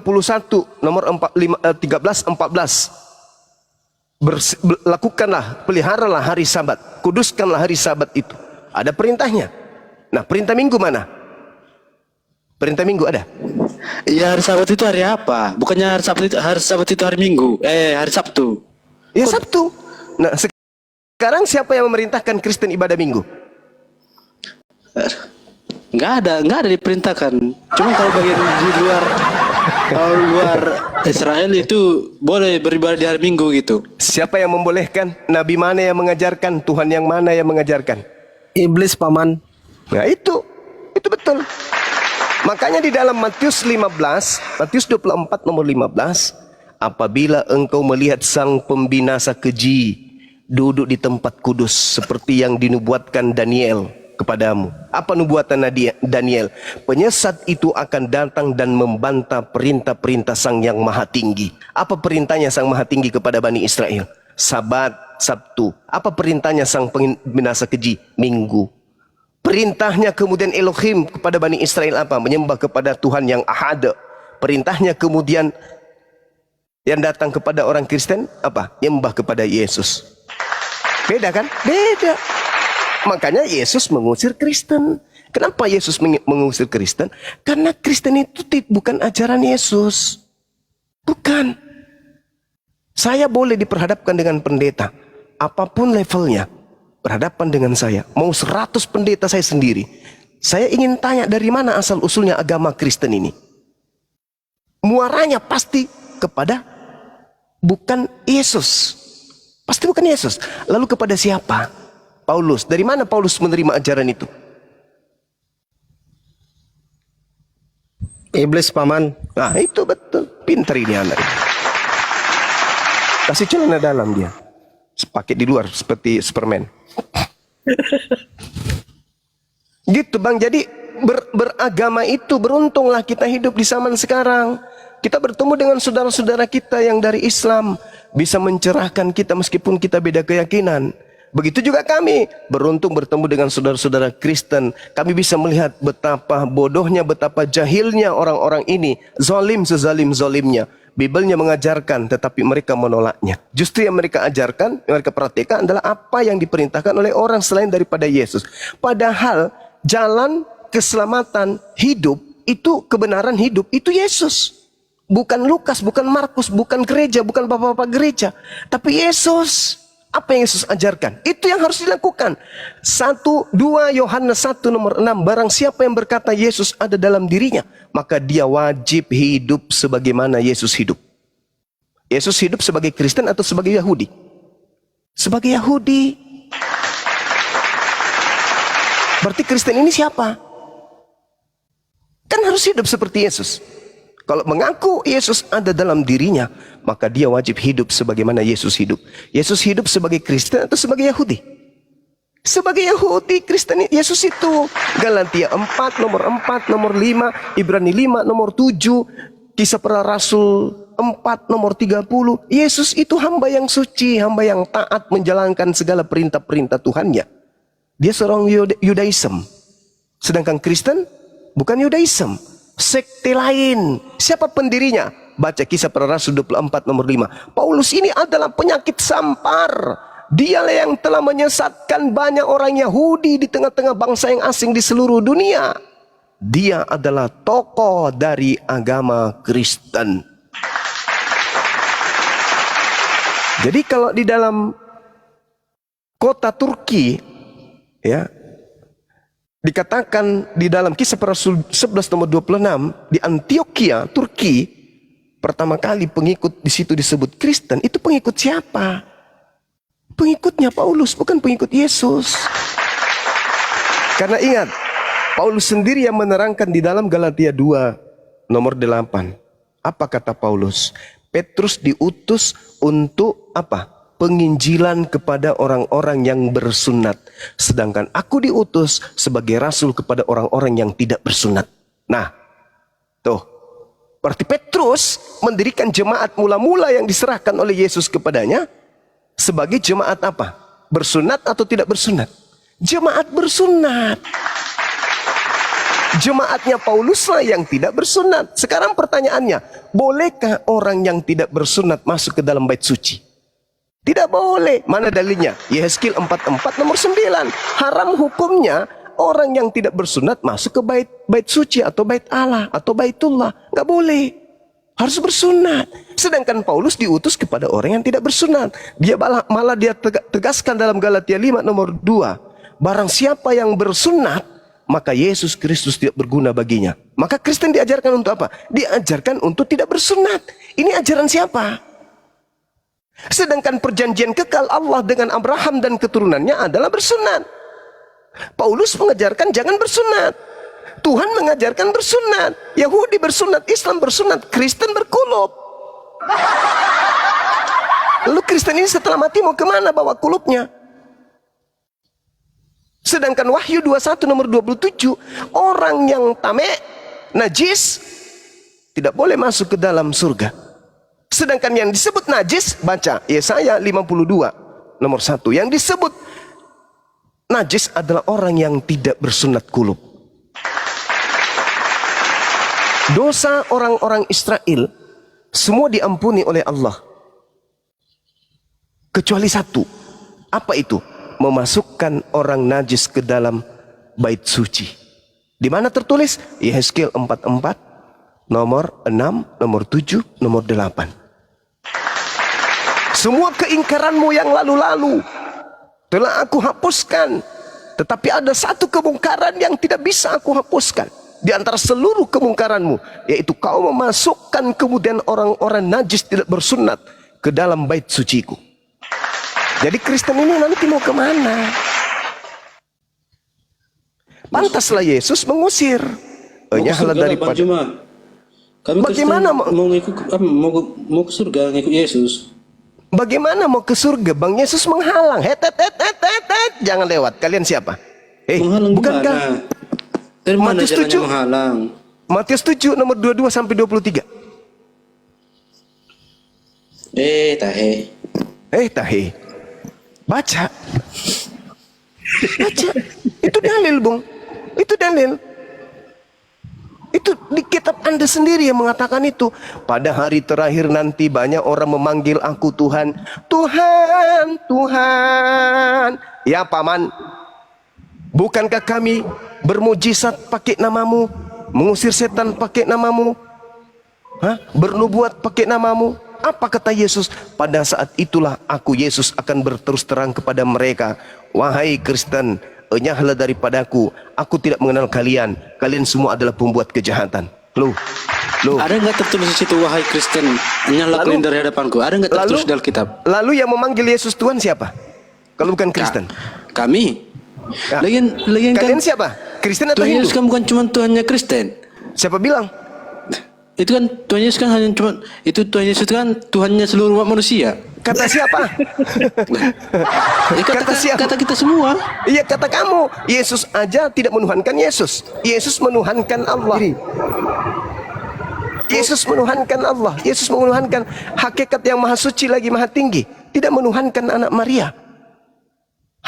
nomor 13-14. Lakukanlah, peliharalah hari Sabat, kuduskanlah hari Sabat itu. Ada perintahnya. Nah, perintah Minggu mana? Perintah Minggu ada? Iya, hari Sabat itu hari apa? Bukannya hari Sabat itu hari Minggu. Hari Sabtu. Ya Sabtu. Nah, sekarang siapa yang memerintahkan Kristen ibadah Minggu? Nggak ada diperintahkan. Cuma kalau bagian di luar Israel itu boleh beribadah di hari Minggu gitu. Siapa yang membolehkan? Nabi mana yang mengajarkan? Tuhan yang mana yang mengajarkan? Iblis, Paman. Nah, itu betul. Makanya di dalam Matius 24 nomor 15, apabila engkau melihat sang pembinasa keji duduk di tempat kudus seperti yang dinubuatkan Daniel kepadamu. Apa nubuatan Daniel? Penyesat itu akan datang dan membantah perintah-perintah Sang Yang Maha Tinggi. Apa perintahnya Sang Maha Tinggi kepada Bani Israel? Sabat, Sabtu. Apa perintahnya sang pembinasa keji? Minggu. Perintahnya kemudian Elohim kepada Bani Israel apa? Menyembah kepada Tuhan yang Ahad. Perintahnya kemudian yang datang kepada orang Kristen apa? Menyembah kepada Yesus. Beda kan? Beda. Makanya Yesus mengusir Kristen. Kenapa Yesus mengusir Kristen? Karena Kristen itu bukan ajaran Yesus. Bukan. Saya boleh diperhadapkan dengan pendeta. Apapun levelnya. Berhadapan dengan saya. Mau 100 pendeta saya sendiri. Saya ingin tanya dari mana asal usulnya agama Kristen ini. Muaranya pasti kepada bukan Yesus. Pasti bukan Yesus. Lalu kepada siapa? Paulus. Dari mana Paulus menerima ajaran itu? Iblis, Paman. Nah, itu betul. Pintar ini anak. Kasih celana dalam dia. Pakai di luar seperti Superman. Gitu Bang. Jadi beragama itu, beruntunglah kita hidup di zaman sekarang. Kita bertemu dengan saudara-saudara kita yang dari Islam, bisa mencerahkan kita meskipun kita beda keyakinan. Begitu juga kami, beruntung bertemu dengan saudara-saudara Kristen. Kami bisa melihat betapa bodohnya, betapa jahilnya orang-orang ini. Zalim sezalim-zalimnya. Bibelnya mengajarkan, tetapi mereka menolaknya. Justru yang mereka ajarkan, yang mereka praktikkan adalah apa yang diperintahkan oleh orang selain daripada Yesus. Padahal jalan keselamatan hidup, itu kebenaran hidup, itu Yesus. Bukan Lukas, bukan Markus, bukan gereja, bukan bapak-bapak gereja. Tapi Yesus. Apa yang Yesus ajarkan? Itu yang harus dilakukan. 2 Yohanes 1 nomor 6. Barang siapa yang berkata Yesus ada dalam dirinya, maka dia wajib hidup sebagaimana Yesus hidup. Yesus hidup sebagai Kristen atau sebagai Yahudi? Sebagai Yahudi. Berarti Kristen ini siapa? Kan harus hidup seperti Yesus. Kalau mengaku Yesus ada dalam dirinya, maka dia wajib hidup sebagaimana Yesus hidup. Yesus hidup sebagai Kristen atau sebagai Yahudi? Sebagai Yahudi. Kristen Yesus itu Galatia 4 nomor 4 nomor 5, Ibrani 5 nomor 7, Kisah Para Rasul 4 nomor 30. Yesus itu hamba yang suci, hamba yang taat menjalankan segala perintah-perintah Tuhannya. Dia seorang Yudaism. Sedangkan Kristen bukan Yudaism, sekte lain. Siapa pendirinya? Baca Kisah Para Rasul 24 nomor 5. Paulus ini adalah penyakit sampar. Dialah yang telah menyesatkan banyak orang Yahudi di tengah-tengah bangsa yang asing di seluruh dunia. Dia adalah tokoh dari agama Kristen. Jadi kalau di dalam kota Turki, ya, Dikatakan di dalam Kisah Para Rasul 11 nomor 26, di Antioquia, Turki, pertama kali pengikut di situ disebut Kristen. Itu pengikut siapa? Pengikutnya Paulus, bukan pengikut Yesus. Karena ingat, Paulus sendiri yang menerangkan di dalam Galatia 2 nomor 8. Apa kata Paulus? Petrus diutus untuk apa? Penginjilan kepada orang-orang yang bersunat. Sedangkan aku diutus sebagai rasul kepada orang-orang yang tidak bersunat. Nah, tuh. Berarti Petrus mendirikan jemaat mula-mula yang diserahkan oleh Yesus kepadanya sebagai jemaat apa? Bersunat atau tidak bersunat? Jemaat bersunat. Jemaatnya Pauluslah yang tidak bersunat. Sekarang pertanyaannya, bolehkah orang yang tidak bersunat masuk ke dalam bait suci? Tidak boleh. Mana dalilnya? Yehezkiel 44 nomor 9. Haram hukumnya orang yang tidak bersunat masuk ke bait suci atau bait Allah atau baitullah. Nggak boleh. Harus bersunat. Sedangkan Paulus diutus kepada orang yang tidak bersunat. Dia malah dia tegaskan dalam Galatia 5 nomor 2. Barang siapa yang bersunat, maka Yesus Kristus tidak berguna baginya. Maka Kristen diajarkan untuk apa? Diajarkan untuk tidak bersunat. Ini ajaran siapa? Sedangkan perjanjian kekal Allah dengan Abraham dan keturunannya adalah bersunat. Paulus mengajarkan jangan bersunat. Tuhan mengajarkan bersunat. Yahudi bersunat, Islam bersunat, Kristen berkulub. Lalu Kristen ini setelah mati mau kemana bawa kulubnya? Sedangkan Wahyu 21 nomor 27, orang yang tamek, najis, tidak boleh masuk ke dalam surga. Sedangkan yang disebut najis, baca Yesaya 52 nomor 1. Yang disebut najis adalah orang yang tidak bersunat kulub. Dosa orang-orang Israel semua diampuni oleh Allah. Kecuali satu. Apa itu? Memasukkan orang najis ke dalam bait suci. Di mana tertulis? Yehezkiel 44 nomor 6, nomor 7, nomor 8. Semua keingkaranmu yang lalu-lalu telah aku hapuskan. Tetapi ada satu kemungkaran yang tidak bisa aku hapuskan. Di antara seluruh kemungkaranmu, yaitu kau memasukkan kemudian orang-orang najis tidak bersunat ke dalam bait suciku. Jadi Kristen ini nanti mau kemana? Pantaslah Yesus mengusir. Hanyalah daripada. Kami Bagaimana mau ke surga ngikut Yesus. Bagaimana mau ke surga? Bang Yesus menghalang. Het. Jangan lewat. Kalian siapa? Menghalang bukankah gimana? Dari mana Matius jalannya 7? menghalang? Matius 7 nomor 22 sampai 23. Tahe. Baca. Itu dalil, Bung. Itu dalil. Itu di kitab Anda sendiri yang mengatakan itu. Pada hari terakhir nanti banyak orang memanggil aku Tuhan. Tuhan, Tuhan. Ya paman, bukankah kami bermujizat pakai namamu? Mengusir setan pakai namamu? Bernubuat pakai namamu? Apa kata Yesus? Pada saat itulah aku Yesus akan berterus terang kepada mereka. Wahai Kristen, enyahlah daripadaku, aku tidak mengenal kalian. Kalian semua adalah pembuat kejahatan. Loh. Ada nggak tertulis di situ wahai Kristen, enyahlah kalian dari hadapanku? Ada nggak tertulis dalam kitab? Lalu yang memanggil Yesus Tuhan siapa? Kalau bukan Kristen? Kami. Ya. Lagian Kalian kan siapa? Kristen atau Tuhan Hindu? Yesus kan bukan cuma Tuhannya Kristen. Siapa bilang? Itu kan Tuhan Yesus kan hanya cuma itu Tuhan Yesus kan Tuhannya seluruh umat manusia. Kata siapa? Kata siapa? Kata kita semua. Iya, kata kamu. Yesus aja tidak menuhankan Yesus. Yesus menuhankan Allah. Yesus menuhankan Allah. Yesus menuhankan hakikat yang maha suci lagi maha tinggi. Tidak menuhankan anak Maria.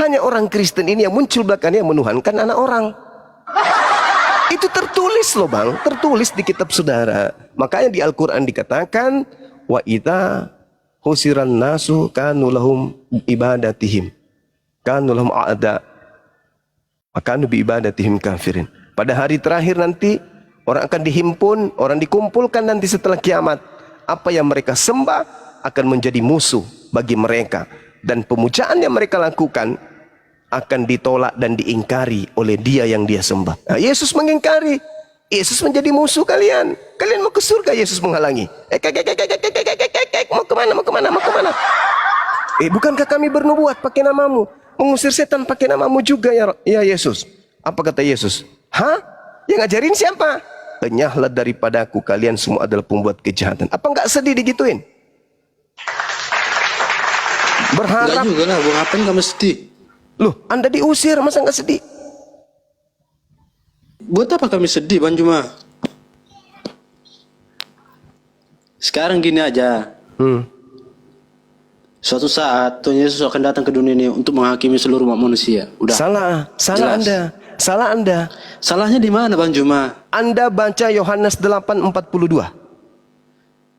Hanya orang Kristen ini yang muncul belakangnya yang menuhankan anak orang. Itu tertulis loh bang. Tertulis di kitab saudara. Makanya di Al-Quran dikatakan wa idza husiran nasu kanu lahum ibadatihim kanu lahum a'da makanu bi ibadatihim kafirin. Pada hari terakhir nanti orang akan dihimpun, orang dikumpulkan nanti setelah kiamat. Apa yang mereka sembah akan menjadi musuh bagi mereka, dan pemujaan yang mereka lakukan akan ditolak dan diingkari oleh dia yang dia sembah. Nah, Yesus mengingkari. Yesus menjadi musuh kalian. Kalian mau ke surga, Yesus menghalangi. Mau kemana, mau kemana, mau kemana? Bukankah kami bernubuat pakai namamu? Mengusir setan pakai namamu juga ya Yesus. Apa kata Yesus? Hah? Yang ngajarin siapa? Enyahlah daripadaku, kalian semua adalah pembuat kejahatan. Apa enggak sedih digituin? Enggak Berharap. juga lah, gua ngapain gak mesti. Loh, Anda diusir, masa enggak sedih? Buat apa kami sedih, Bang Juma? Sekarang gini aja. Suatu saat Tuhan Yesus akan datang ke dunia ini untuk menghakimi seluruh umat manusia. Udah. Salah Jelas. Anda. Salah Anda. Salahnya di mana, Bang Juma? Anda baca Yohanes 8:42.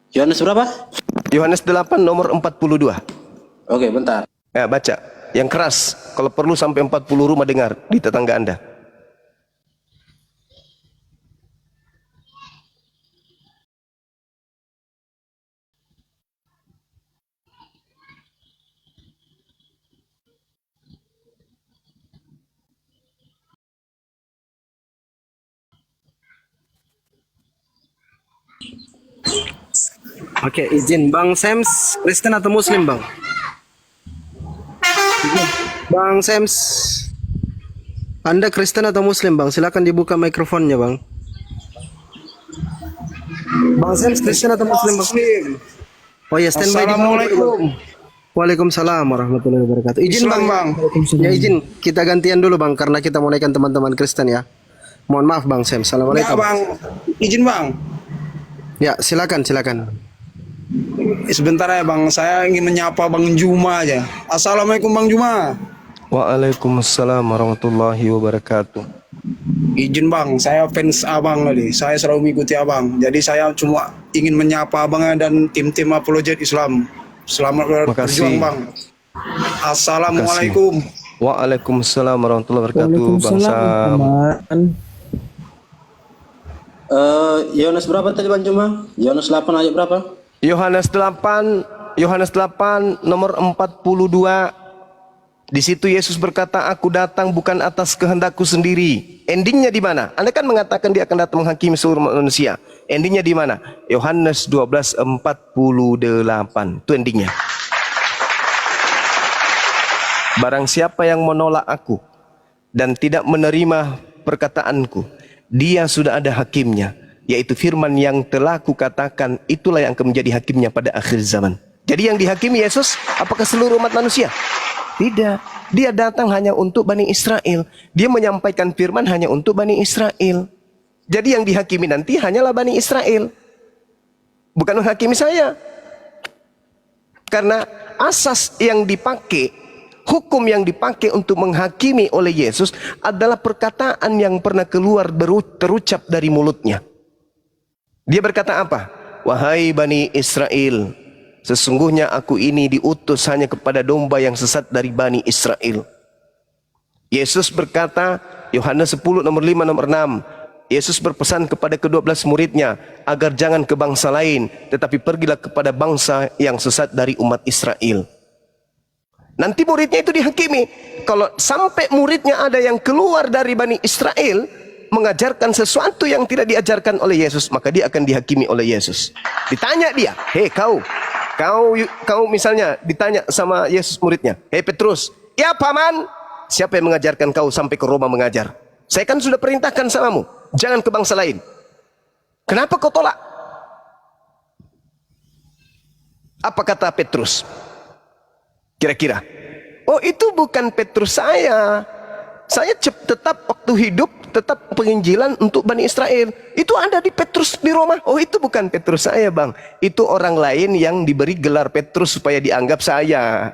Yohanes berapa? Yohanes 8 nomor 42. Oke, bentar. Ya, baca. Yang keras. Kalau perlu sampai 40 rumah dengar di tetangga Anda. Oke, izin Bang Sems, Kristen atau Muslim Bang? Izin. Bang Sems, Anda Kristen atau Muslim Bang? Silakan dibuka mikrofonnya Bang. Bang Sems, Kristen atau Muslim Bang? Oh ya, standby di bawah. Assalamualaikum. Waalaikumsalam warahmatullahi wabarakatuh. Izin Islam, Bang. Ya izin, kita gantian dulu Bang, karena kita mau naikkan teman-teman Kristen ya. Mohon maaf Bang Sems. Ya Assalamualaikum. Bang, izin Bang. Ya, silakan. Sebentar ya Bang, saya ingin menyapa Bang Juma aja. Assalamualaikum Bang Juma. Waalaikumsalam warahmatullahi wabarakatuh. Izin Bang, saya fans Abang tadi. Saya selalu mengikuti Abang. Jadi saya cuma ingin menyapa Abangnya dan tim-tim apologet Islam. Selamat berjuang Bang. Assalamualaikum. Waalaikumsalam warahmatullahi wabarakatuh. Bang Sam. Yohanes berapa tadi, Bang Juma? Yohanes 8 ayat berapa? Yohanes 8 nomor 42. Di situ Yesus berkata, aku datang bukan atas kehendakku sendiri. Endingnya di mana? Anda kan mengatakan dia akan datang menghakimi seluruh manusia. Endingnya di mana? Yohanes 12:48. Itu endingnya. Barang siapa yang menolak aku dan tidak menerima perkataanku, dia sudah ada hakimnya, yaitu firman yang telah kukatakan, itulah yang akan menjadi hakimnya pada akhir zaman. Jadi yang dihakimi Yesus, apakah seluruh umat manusia? Tidak. Dia datang hanya untuk Bani Israel. Dia menyampaikan firman hanya untuk Bani Israel. Jadi yang dihakimi nanti hanyalah Bani Israel, bukan menghakimi saya. Karena asas yang dipakai, hukum yang dipakai untuk menghakimi oleh Yesus adalah perkataan yang pernah keluar terucap dari mulutnya. Dia berkata apa? Wahai Bani Israel, sesungguhnya aku ini diutus hanya kepada domba yang sesat dari Bani Israel. Yesus berkata, Yohanes 10 nomor 5 nomor 6, Yesus berpesan kepada ke-12 muridnya agar jangan ke bangsa lain, tetapi pergilah kepada bangsa yang sesat dari umat Israel. Nanti muridnya itu dihakimi. Kalau sampai muridnya ada yang keluar dari Bani Israel mengajarkan sesuatu yang tidak diajarkan oleh Yesus, maka dia akan dihakimi oleh Yesus. Ditanya dia, hei kau misalnya ditanya sama Yesus muridnya, hei Petrus, ya paman, siapa yang mengajarkan kau sampai ke Roma mengajar? Saya kan sudah perintahkan samamu, jangan ke bangsa lain. Kenapa kau tolak? Apa kata Petrus? Kira-kira, oh itu bukan Petrus saya. Saya tetap waktu hidup, tetap penginjilan untuk Bani Israel. Itu ada di Petrus di Roma. Oh itu bukan Petrus saya bang. Itu orang lain yang diberi gelar Petrus supaya dianggap saya.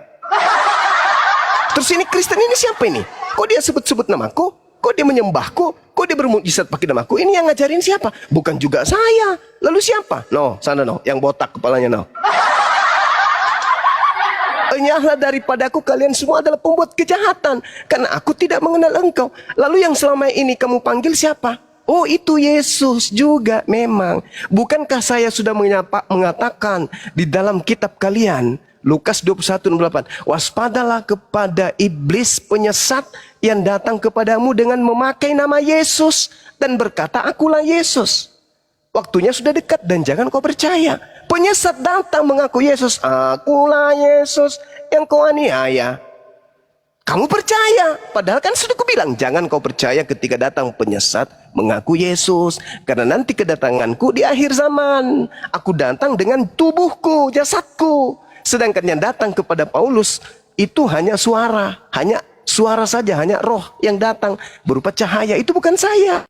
Terus ini Kristen ini siapa ini? Kok dia sebut-sebut namaku? Kok dia menyembahku? Kok dia bermujizat pakai namaku? Ini yang ngajarin siapa? Bukan juga saya. Lalu siapa? No, sana no, yang botak kepalanya no. Enyahlah daripadaku, kalian semua adalah pembuat kejahatan, karena aku tidak mengenal engkau. Lalu yang selama ini kamu panggil siapa? Oh itu Yesus juga memang. Bukankah saya sudah mengatakan di dalam kitab kalian Lukas 21:8. Waspadalah kepada iblis penyesat yang datang kepadamu dengan memakai nama Yesus dan berkata, akulah Yesus. Waktunya sudah dekat dan jangan kau percaya. Penyesat datang mengaku Yesus, akulah Yesus yang kau aniaya. Kamu percaya, padahal kan sudah kubilang, jangan kau percaya ketika datang penyesat mengaku Yesus. Karena nanti kedatanganku di akhir zaman. Aku datang dengan tubuhku, jasadku. Sedangkan yang datang kepada Paulus itu hanya suara saja, hanya roh yang datang berupa cahaya. Itu bukan saya.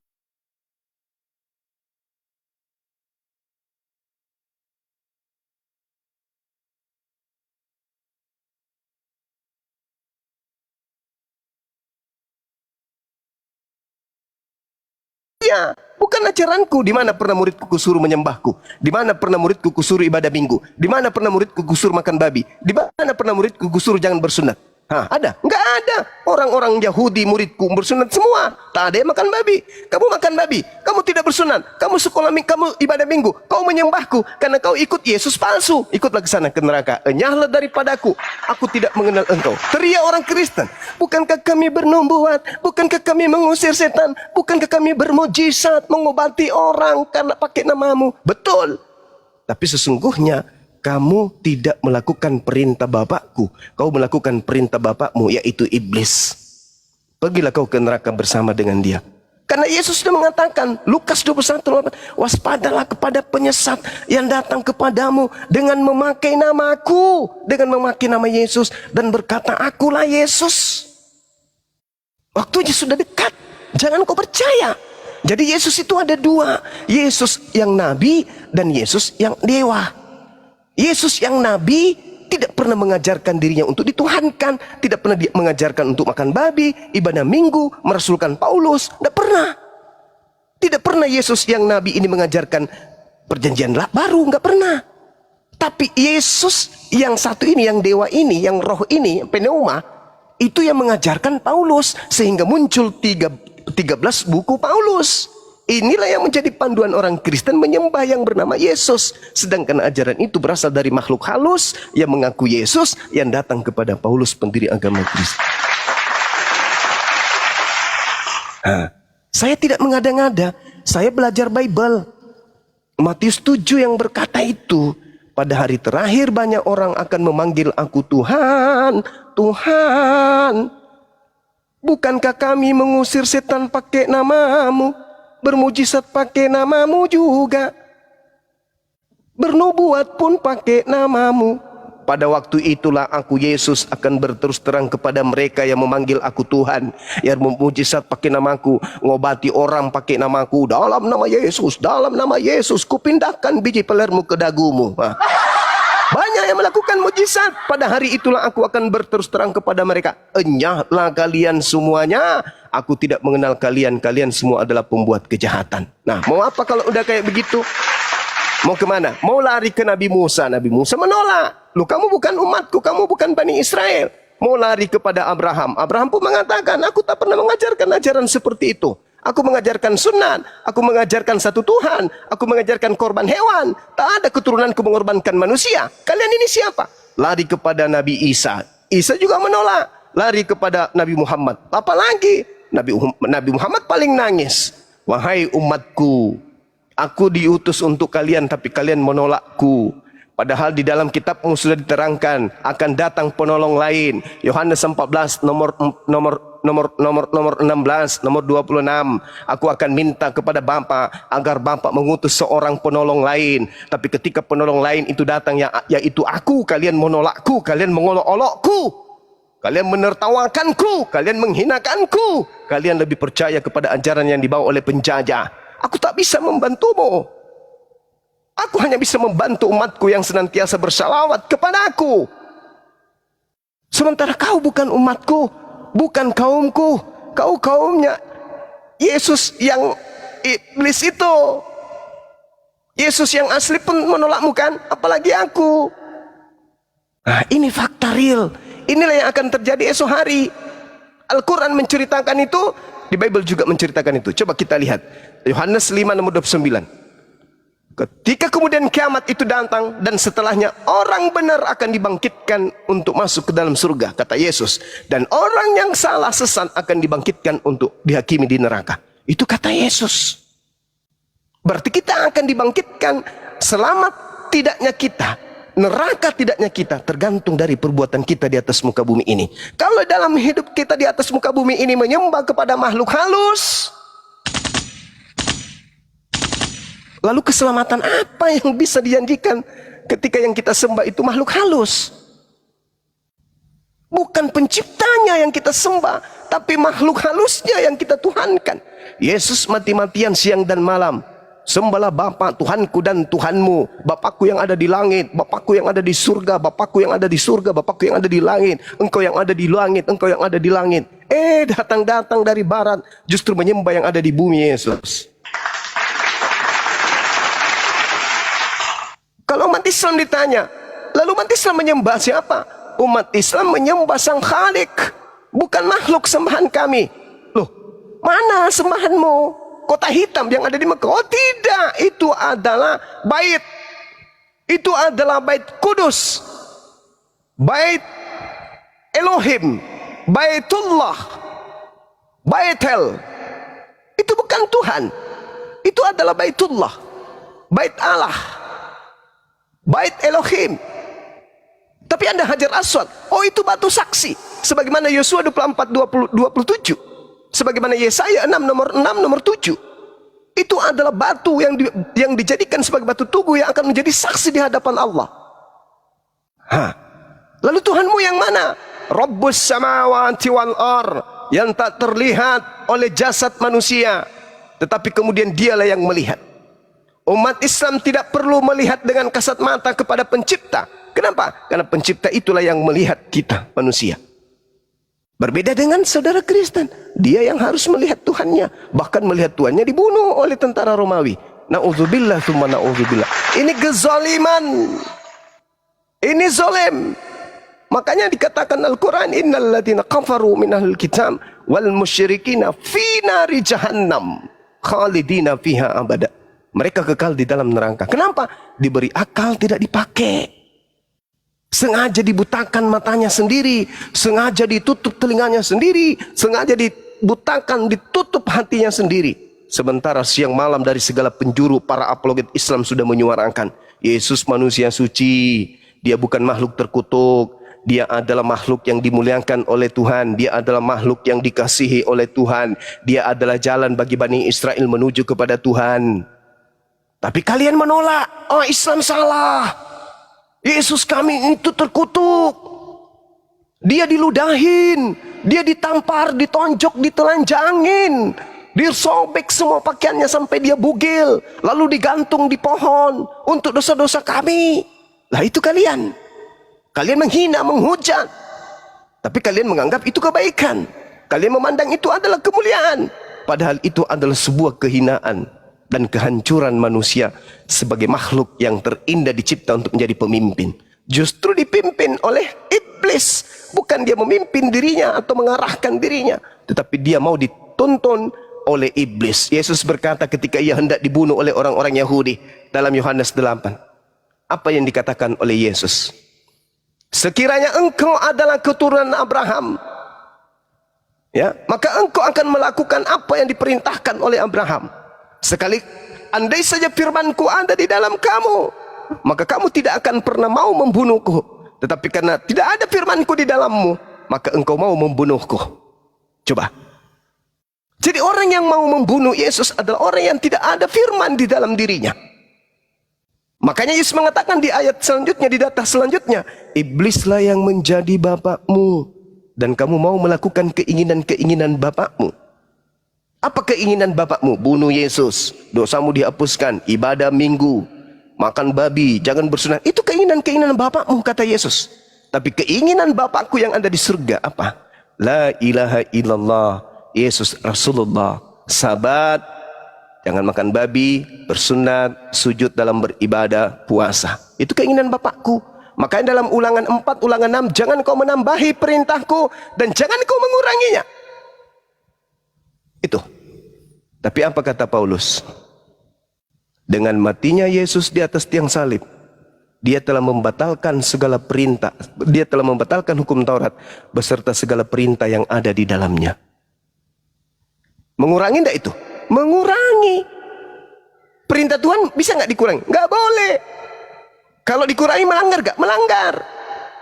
Ya, bukan ajaranku. Di mana pernah muridku kusuruh menyembahku? Di mana pernah muridku kusuruh ibadah minggu? Di mana pernah muridku kusuruh makan babi? Di mana pernah muridku kusuruh jangan bersunat? Hah, ada? Enggak ada. Orang-orang Yahudi muridku bersunat semua. Tak ada yang makan babi. Kamu makan babi. Kamu tidak bersunat. Kamu sekolah minggu, kamu ibadah minggu. Kau menyembahku karena kau ikut Yesus palsu. Ikutlah ke sana ke neraka. Enyahlah daripadaku. Aku tidak mengenal engkau. Teriak orang Kristen. Bukankah kami bernubuat? Bukankah kami mengusir setan? Bukankah kami bermujizat mengobati orang karena pakai namamu? Betul. Tapi sesungguhnya kamu tidak melakukan perintah Bapakku. Kau melakukan perintah Bapakmu, yaitu iblis. Pergilah kau ke neraka bersama dengan dia. Karena Yesus sudah mengatakan, Lukas 21:8, waspadalah kepada penyesat yang datang kepadamu dengan memakai namaku, dengan memakai nama Yesus, dan berkata, akulah Yesus. Waktunya sudah dekat. Jangan kau percaya. Jadi Yesus itu ada dua. Yesus yang nabi dan Yesus yang dewa. Yesus yang nabi tidak pernah mengajarkan dirinya untuk dituhankan, tidak pernah mengajarkan untuk makan babi, ibadah minggu, merasulkan Paulus, tidak pernah. Tidak pernah Yesus yang nabi ini mengajarkan perjanjian baru, nggak pernah. Tapi Yesus yang satu ini, yang dewa ini, yang roh ini, pneuma, itu yang mengajarkan Paulus, sehingga muncul 13 buku Paulus. Inilah yang menjadi panduan orang Kristen menyembah yang bernama Yesus. Sedangkan ajaran itu berasal dari makhluk halus yang mengaku Yesus yang datang kepada Paulus, pendiri agama Kristen. Saya tidak mengada-ngada. Saya belajar Bible. Matius 7 yang berkata itu. Pada hari terakhir banyak orang akan memanggil aku Tuhan, Tuhan. Bukankah kami mengusir setan pakai namamu? Bermujizat pakai namamu juga. Bernubuat pun pakai namamu. Pada waktu itulah aku Yesus akan berterus terang kepada mereka yang memanggil aku Tuhan, yang memujizat pakai namaku, ngobati orang pakai namaku. Dalam nama Yesus, dalam nama Yesus, kupindahkan biji pelermu ke dagumu. Banyak yang melakukan mujizat. Pada hari itulah aku akan berterus terang kepada mereka. Enyahlah kalian semuanya. Aku tidak mengenal kalian. Kalian semua adalah pembuat kejahatan. Nah, mau apa kalau udah kayak begitu? Mau kemana? Mau lari ke Nabi Musa. Nabi Musa menolak. Lu, kamu bukan umatku. Kamu bukan Bani Israel. Mau lari kepada Abraham. Abraham pun mengatakan, aku tak pernah mengajarkan ajaran seperti itu. Aku mengajarkan sunat, aku mengajarkan satu Tuhan, aku mengajarkan korban hewan. Tak ada keturunanku mengorbankan manusia. Kalian ini siapa? Lari kepada Nabi Isa. Isa juga menolak. Lari kepada Nabi Muhammad. Apalagi Nabi Muhammad paling nangis. Wahai umatku, aku diutus untuk kalian tapi kalian menolakku. Padahal di dalam kitabmu sudah diterangkan akan datang penolong lain. Yohanes 14 nomor 16, nomor 26. Aku akan minta kepada Bapa agar Bapa mengutus seorang penolong lain. Tapi ketika penolong lain itu datang, yaitu aku, kalian menolakku, kalian mengolok-olokku, kalian menertawakanku, kalian menghinakanku. Kalian lebih percaya kepada ajaran yang dibawa oleh penjajah. Aku tak bisa membantumu. Aku hanya bisa membantu umatku yang senantiasa bersalawat kepada aku. Sementara kau bukan umatku, bukan kaumku. Kau kaumnya Yesus yang iblis itu. Yesus yang asli pun menolakmu kan, apalagi aku. Nah, ini fakta real. Inilah yang akan terjadi esok hari. Al-Quran menceritakan itu, di Bible juga menceritakan itu. Coba kita lihat Yohanes 5 nomor 29. Ketika kemudian kiamat itu datang dan setelahnya orang benar akan dibangkitkan untuk masuk ke dalam surga, kata Yesus. Dan orang yang salah sesat akan dibangkitkan untuk dihakimi di neraka. Itu kata Yesus. Berarti kita akan dibangkitkan, selamat tidaknya kita, neraka tidaknya kita, tergantung dari perbuatan kita di atas muka bumi ini. Kalau dalam hidup kita di atas muka bumi ini menyembah kepada makhluk halus, lalu keselamatan apa yang bisa dijanjikan ketika yang kita sembah itu makhluk halus? Bukan penciptanya yang kita sembah, tapi makhluk halusnya yang kita tuhankan. Yesus mati-matian siang dan malam. Sembahlah Bapa, Tuhanku dan Tuhanmu, Bapakku yang ada di langit, Bapakku yang ada di surga, Bapakku yang ada di surga, Bapakku yang ada di langit, Engkau yang ada di langit, Engkau yang ada di langit. Datang-datang dari barat, justru menyembah yang ada di bumi Yesus. Kalau umat Islam ditanya, lalu umat Islam menyembah siapa? Umat Islam menyembah Sang Khalik, bukan makhluk sembahan kami. Loh, mana sembahanmu? Kota hitam yang ada di Mekah? Oh tidak, itu adalah bait. Itu adalah bait kudus, bait Elohim, baitullah, baitel. Itu bukan Tuhan. Itu adalah baitullah, bait Allah, bait Elohim. Tapi Anda Hajar Aswad, oh itu batu saksi. Sebagaimana Yosua 24:27. Sebagaimana Yesaya 6 nomor 7. Itu adalah batu yang dijadikan sebagai batu tugu yang akan menjadi saksi di hadapan Allah. Lalu Tuhanmu yang mana? Rabbus samawati wal ar, yang tak terlihat oleh jasad manusia, tetapi kemudian dialah yang melihat. Umat Islam tidak perlu melihat dengan kasat mata kepada pencipta. Kenapa? Karena pencipta itulah yang melihat kita manusia. Berbeda dengan saudara Kristen, dia yang harus melihat Tuhannya, bahkan melihat Tuhannya dibunuh oleh tentara Romawi. Na'udzubillah tsumma na'udzubillah. Ini kezaliman, ini zalim. Makanya dikatakan Al-Quran, innal ladzina kafaru minal kitab wal musyrikina fi nari jahannam khalidina fiha abada. Mereka kekal di dalam neraka. Kenapa? Diberi akal tidak dipakai. Sengaja dibutakan matanya sendiri, sengaja ditutup telinganya sendiri, sengaja dibutakan, ditutup hatinya sendiri. Sementara siang malam dari segala penjuru para apologet Islam sudah menyuarakan, Yesus manusia suci, dia bukan makhluk terkutuk, dia adalah makhluk yang dimuliakan oleh Tuhan, dia adalah makhluk yang dikasihi oleh Tuhan, dia adalah jalan bagi Bani Israel menuju kepada Tuhan. Tapi kalian menolak, oh Islam salah. Yesus kami itu terkutuk. Dia diludahin, dia ditampar, ditonjok, ditelanjangin, disobek semua pakaiannya sampai dia bugil, lalu digantung di pohon untuk dosa-dosa kami. Lah itu kalian menghina, menghujat, tapi kalian menganggap itu kebaikan. Kalian memandang itu adalah kemuliaan, padahal itu adalah sebuah kehinaan dan kehancuran manusia sebagai makhluk yang terindah dicipta untuk menjadi pemimpin. Justru dipimpin oleh iblis. Bukan dia memimpin dirinya atau mengarahkan dirinya, tetapi dia mau dituntun oleh iblis. Yesus berkata ketika ia hendak dibunuh oleh orang-orang Yahudi dalam Yohanes 8. Apa yang dikatakan oleh Yesus? Sekiranya engkau adalah keturunan Abraham, ya, maka engkau akan melakukan apa yang diperintahkan oleh Abraham. Sekali andai saja firmanku ada di dalam kamu, maka kamu tidak akan pernah mau membunuhku. Tetapi karena tidak ada firmanku di dalammu, maka engkau mau membunuhku. Coba. Jadi orang yang mau membunuh Yesus adalah orang yang tidak ada firman di dalam dirinya. Makanya Yesus mengatakan di ayat selanjutnya, di data selanjutnya, iblislah yang menjadi bapakmu, dan kamu mau melakukan keinginan-keinginan bapakmu. Apa keinginan bapakmu? Bunuh Yesus, dosamu dihapuskan, ibadah minggu, makan babi, jangan bersunat. Itu keinginan-keinginan bapakmu, kata Yesus. Tapi keinginan bapakku yang ada di surga apa? La ilaha illallah, Yesus Rasulullah, sabat, jangan makan babi, bersunat, sujud dalam beribadah, puasa. Itu keinginan bapakku. Makanya dalam Ulangan 4, Ulangan 6, jangan kau menambahi perintahku dan jangan kau menguranginya. Itu. Tapi apa kata Paulus? Dengan matinya Yesus di atas tiang salib, dia telah membatalkan segala perintah, dia telah membatalkan hukum Taurat beserta segala perintah yang ada di dalamnya. Mengurangi enggak itu? Mengurangi. Perintah Tuhan bisa nggak dikurangi? Nggak boleh. Kalau dikurangi melanggar nggak? Melanggar.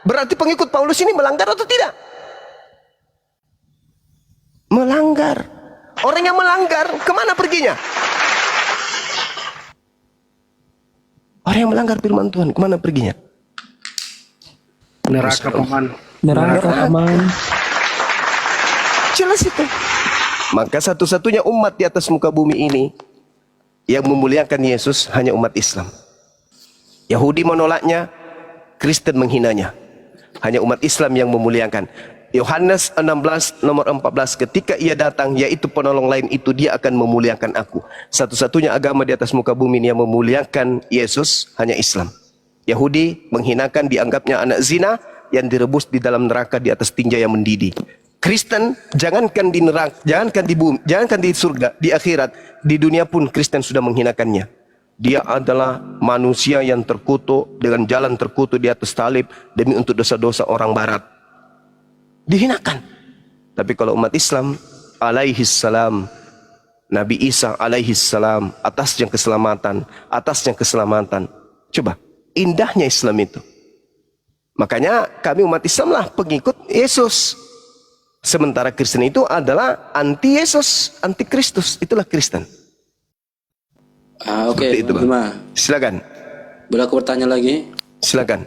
Berarti pengikut Paulus ini melanggar atau tidak? Melanggar. Orang yang melanggar kemana perginya? Orang yang melanggar firman Tuhan kemana perginya? Neraka paman. Neraka aman. Jelas itu. Maka satu-satunya umat di atas muka bumi ini yang memuliakan Yesus hanya umat Islam. Yahudi menolaknya, Kristen menghinanya. Hanya umat Islam yang memuliakan. Yohanes 16 nomor 14, ketika ia datang, yaitu penolong lain itu, dia akan memuliakan aku. Satu-satunya agama di atas muka bumi ini yang memuliakan Yesus hanya Islam. Yahudi menghinakan, dianggapnya anak zina yang direbus di dalam neraka di atas tinja yang mendidih. Kristen jangankan di neraka, jangankan di bumi, jangankan di surga, di akhirat, di dunia pun Kristen sudah menghinakannya. Dia adalah manusia yang terkutuk dengan jalan terkutuk di atas salib demi untuk dosa-dosa orang barat. Dihinakan. Tapi kalau umat Islam alaihis salam, Nabi Isa alaihis salam, atasnya keselamatan, atasnya keselamatan. Coba, indahnya Islam itu. Makanya kami umat Islam lah pengikut Yesus. Sementara Kristen itu adalah anti Yesus, anti Kristus. Itulah Kristen. Oke, Seperti itu, Bang. Bima. Silakan. Boleh aku bertanya lagi? Silakan.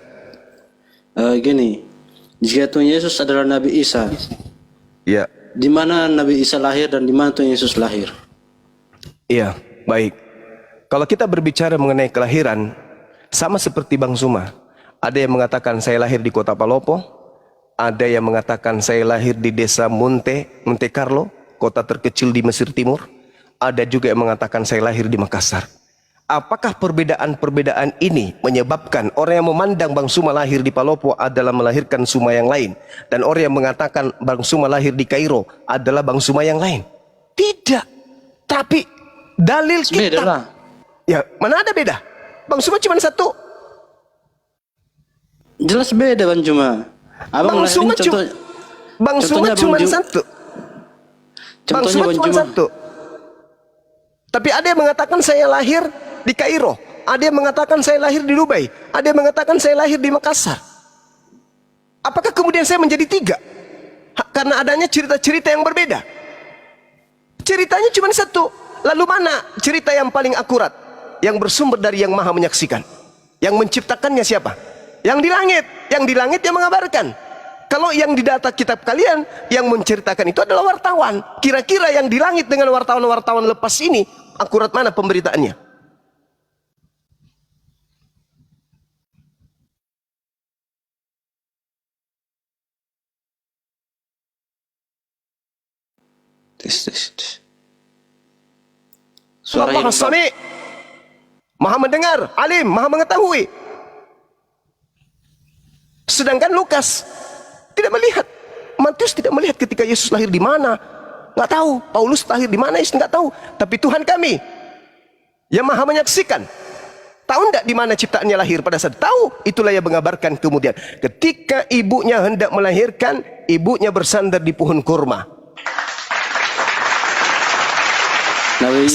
Gini, jika Tuhan Yesus adalah Nabi Isa, Ya. di mana Nabi Isa lahir dan di mana Tuhan Yesus lahir? Iya, baik. Kalau kita berbicara mengenai kelahiran, sama seperti Bang Suma. Ada yang mengatakan saya lahir di kota Palopo, ada yang mengatakan saya lahir di desa Monte Carlo, kota terkecil di Mesir Timur. Ada juga yang mengatakan saya lahir di Makassar. Apakah perbedaan-perbedaan ini menyebabkan orang yang memandang Bang Suma lahir di Palopo adalah melahirkan Suma yang lain, dan orang yang mengatakan Bang Suma lahir di Kairo adalah Bang Suma yang lain? Tidak. Tapi dalil Beda kita. lah. Ya, mana ada beda? Bang Suma cuma satu. Jelas beda Bang Juma. Abang Bang lahir Suma ini contoh, Bang Suma contohnya cuma Bang Ju- satu. Bang contohnya Suma Bang cuma Juma. satu. Tapi ada yang mengatakan saya lahir di Kairo, ada yang mengatakan saya lahir di Dubai, ada yang mengatakan saya lahir di Makassar. Apakah kemudian saya menjadi tiga? Karena adanya cerita-cerita yang berbeda. Ceritanya cuma satu. Lalu mana cerita yang paling akurat, yang bersumber dari Yang Maha Menyaksikan? Yang menciptakannya siapa? Yang di langit. Yang di langit yang mengabarkan. Kalau yang di data kitab kalian, yang menceritakan itu adalah wartawan. Kira-kira yang di langit dengan wartawan-wartawan lepas ini, akurat mana pemberitaannya? Tes. Allah Maha Sami, Maha mendengar, alim, Maha mengetahui. Sedangkan Lukas tidak melihat, Matius tidak melihat ketika Yesus lahir di mana, nggak tahu. Paulus lahir di mana, Yesus nggak tahu. Tapi Tuhan kami yang Maha menyaksikan, tahu nggak di mana ciptaannya lahir pada saat tahu. Itulah yang mengabarkan kemudian ketika ibunya hendak melahirkan, ibunya bersandar di pohon kurma. Nabi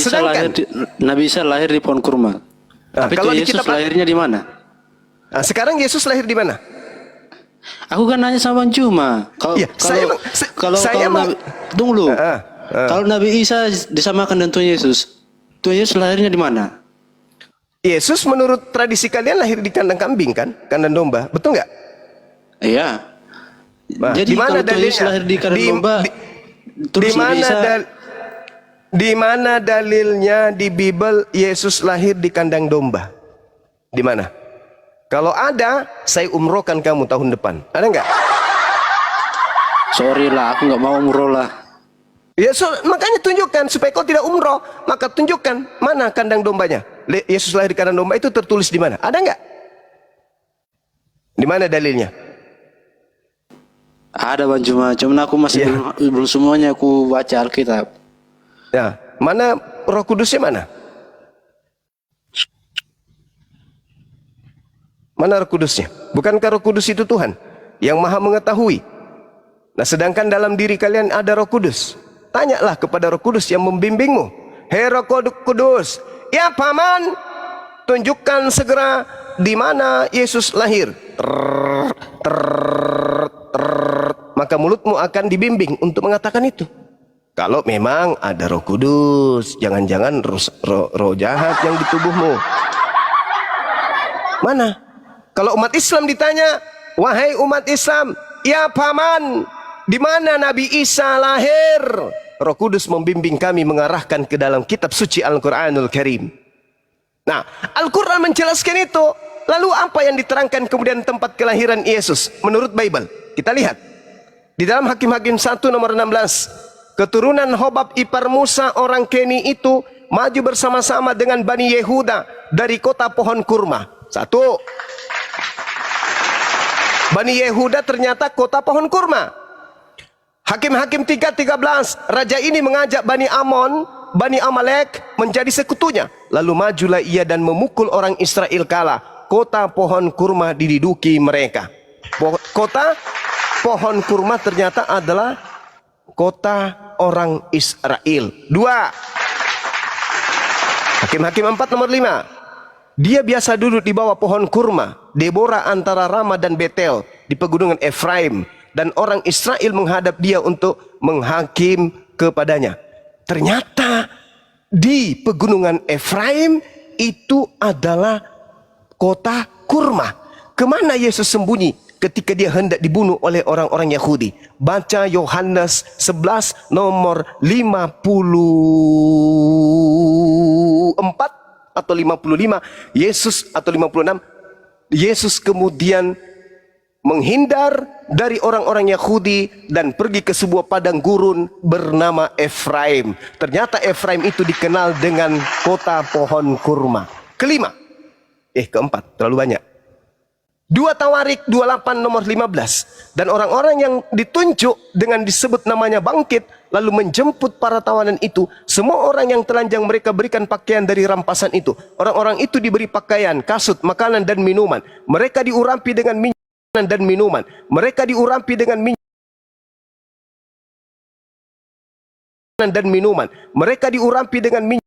Isa lahir di pohon kurma. Tapi kalau Tuhan di Yesus kitab- lahirnya di mana? Nah, sekarang Yesus lahir di mana? Aku kan nanya sama Bang Juma. Iya, saya mau- tunggu dulu. Ah. Kalau Nabi Isa disamakan dengan Tuhan Yesus lahirnya di mana? Yesus menurut tradisi kalian lahir di kandang kambing kan? Kandang domba, betul nggak? Iya. Nah, Jadi di mana kalau Tuhan Yesus dalilnya? lahir di kandang domba, di terus Nabi mana Isa di mana dalilnya di Bible Yesus lahir di kandang domba? Di mana? Kalau ada, saya umrohkan kamu tahun depan. Ada nggak? sorry lah, aku nggak mau umroh lah. Ya, makanya tunjukkan supaya kau tidak umroh. Maka tunjukkan mana kandang dombanya. Yesus lahir di kandang domba itu tertulis di mana? Ada nggak? Di mana dalilnya? Ada Bang Juma, cuman aku masih belum semuanya aku baca Alkitab. Ya, mana Roh Kudusnya mana? Mana Roh Kudusnya? Bukankah Roh Kudus itu Tuhan yang Maha mengetahui? Nah, sedangkan dalam diri kalian ada Roh Kudus. Tanyalah kepada Roh Kudus yang membimbingmu. Hei Roh Kudus, ya paman, tunjukkan segera di mana Yesus lahir. Maka mulutmu akan dibimbing untuk mengatakan itu. Kalau memang ada Roh Kudus, jangan-jangan roh jahat yang di tubuhmu. Mana? Kalau umat Islam ditanya, wahai umat Islam, ya paman, di mana Nabi Isa lahir? Roh Kudus membimbing kami, mengarahkan ke dalam kitab suci Al-Quranul Karim. Nah, Al-Quran menjelaskan itu. Lalu apa yang diterangkan kemudian tempat kelahiran Yesus menurut Bible? Kita lihat. Di dalam Hakim-Hakim 1 nomor 16. Keturunan Hobab ipar Musa orang Keni itu maju bersama-sama dengan Bani Yehuda dari kota pohon kurma. 1. Bani Yehuda ternyata kota pohon kurma. Hakim-Hakim 3:13. Raja ini mengajak Bani Amon, Bani Amalek menjadi sekutunya. Lalu majulah ia dan memukul orang Israel kalah. Kota pohon kurma diduduki mereka. Kota pohon kurma ternyata adalah kota orang Israel. 2. Hakim-Hakim 4 nomor 5. Dia biasa duduk di bawah pohon kurma, Deborah antara Rama dan Betel di pegunungan Efraim, dan orang Israel menghadap dia untuk menghakim kepadanya. Ternyata di pegunungan Efraim itu adalah kota kurma. Kemana Yesus sembunyi ketika dia hendak dibunuh oleh orang-orang Yahudi? Baca Yohanes 11 nomor 54 atau 55. Yesus atau 56. Yesus kemudian menghindar dari orang-orang Yahudi dan pergi ke sebuah padang gurun bernama Efraim. Ternyata Efraim itu dikenal dengan kota pohon kurma. Keempat, terlalu banyak. 2 Tawarik 28 nomor 15. Dan orang-orang yang ditunjuk dengan disebut namanya bangkit, lalu menjemput para tawanan itu. Semua orang yang telanjang mereka berikan pakaian dari rampasan itu. Orang-orang itu diberi pakaian, kasut, makanan dan minuman. Mereka diurapi dengan minyak dan minuman. Mereka diurapi dengan minyak dan minuman. Mereka diurapi dengan minyak.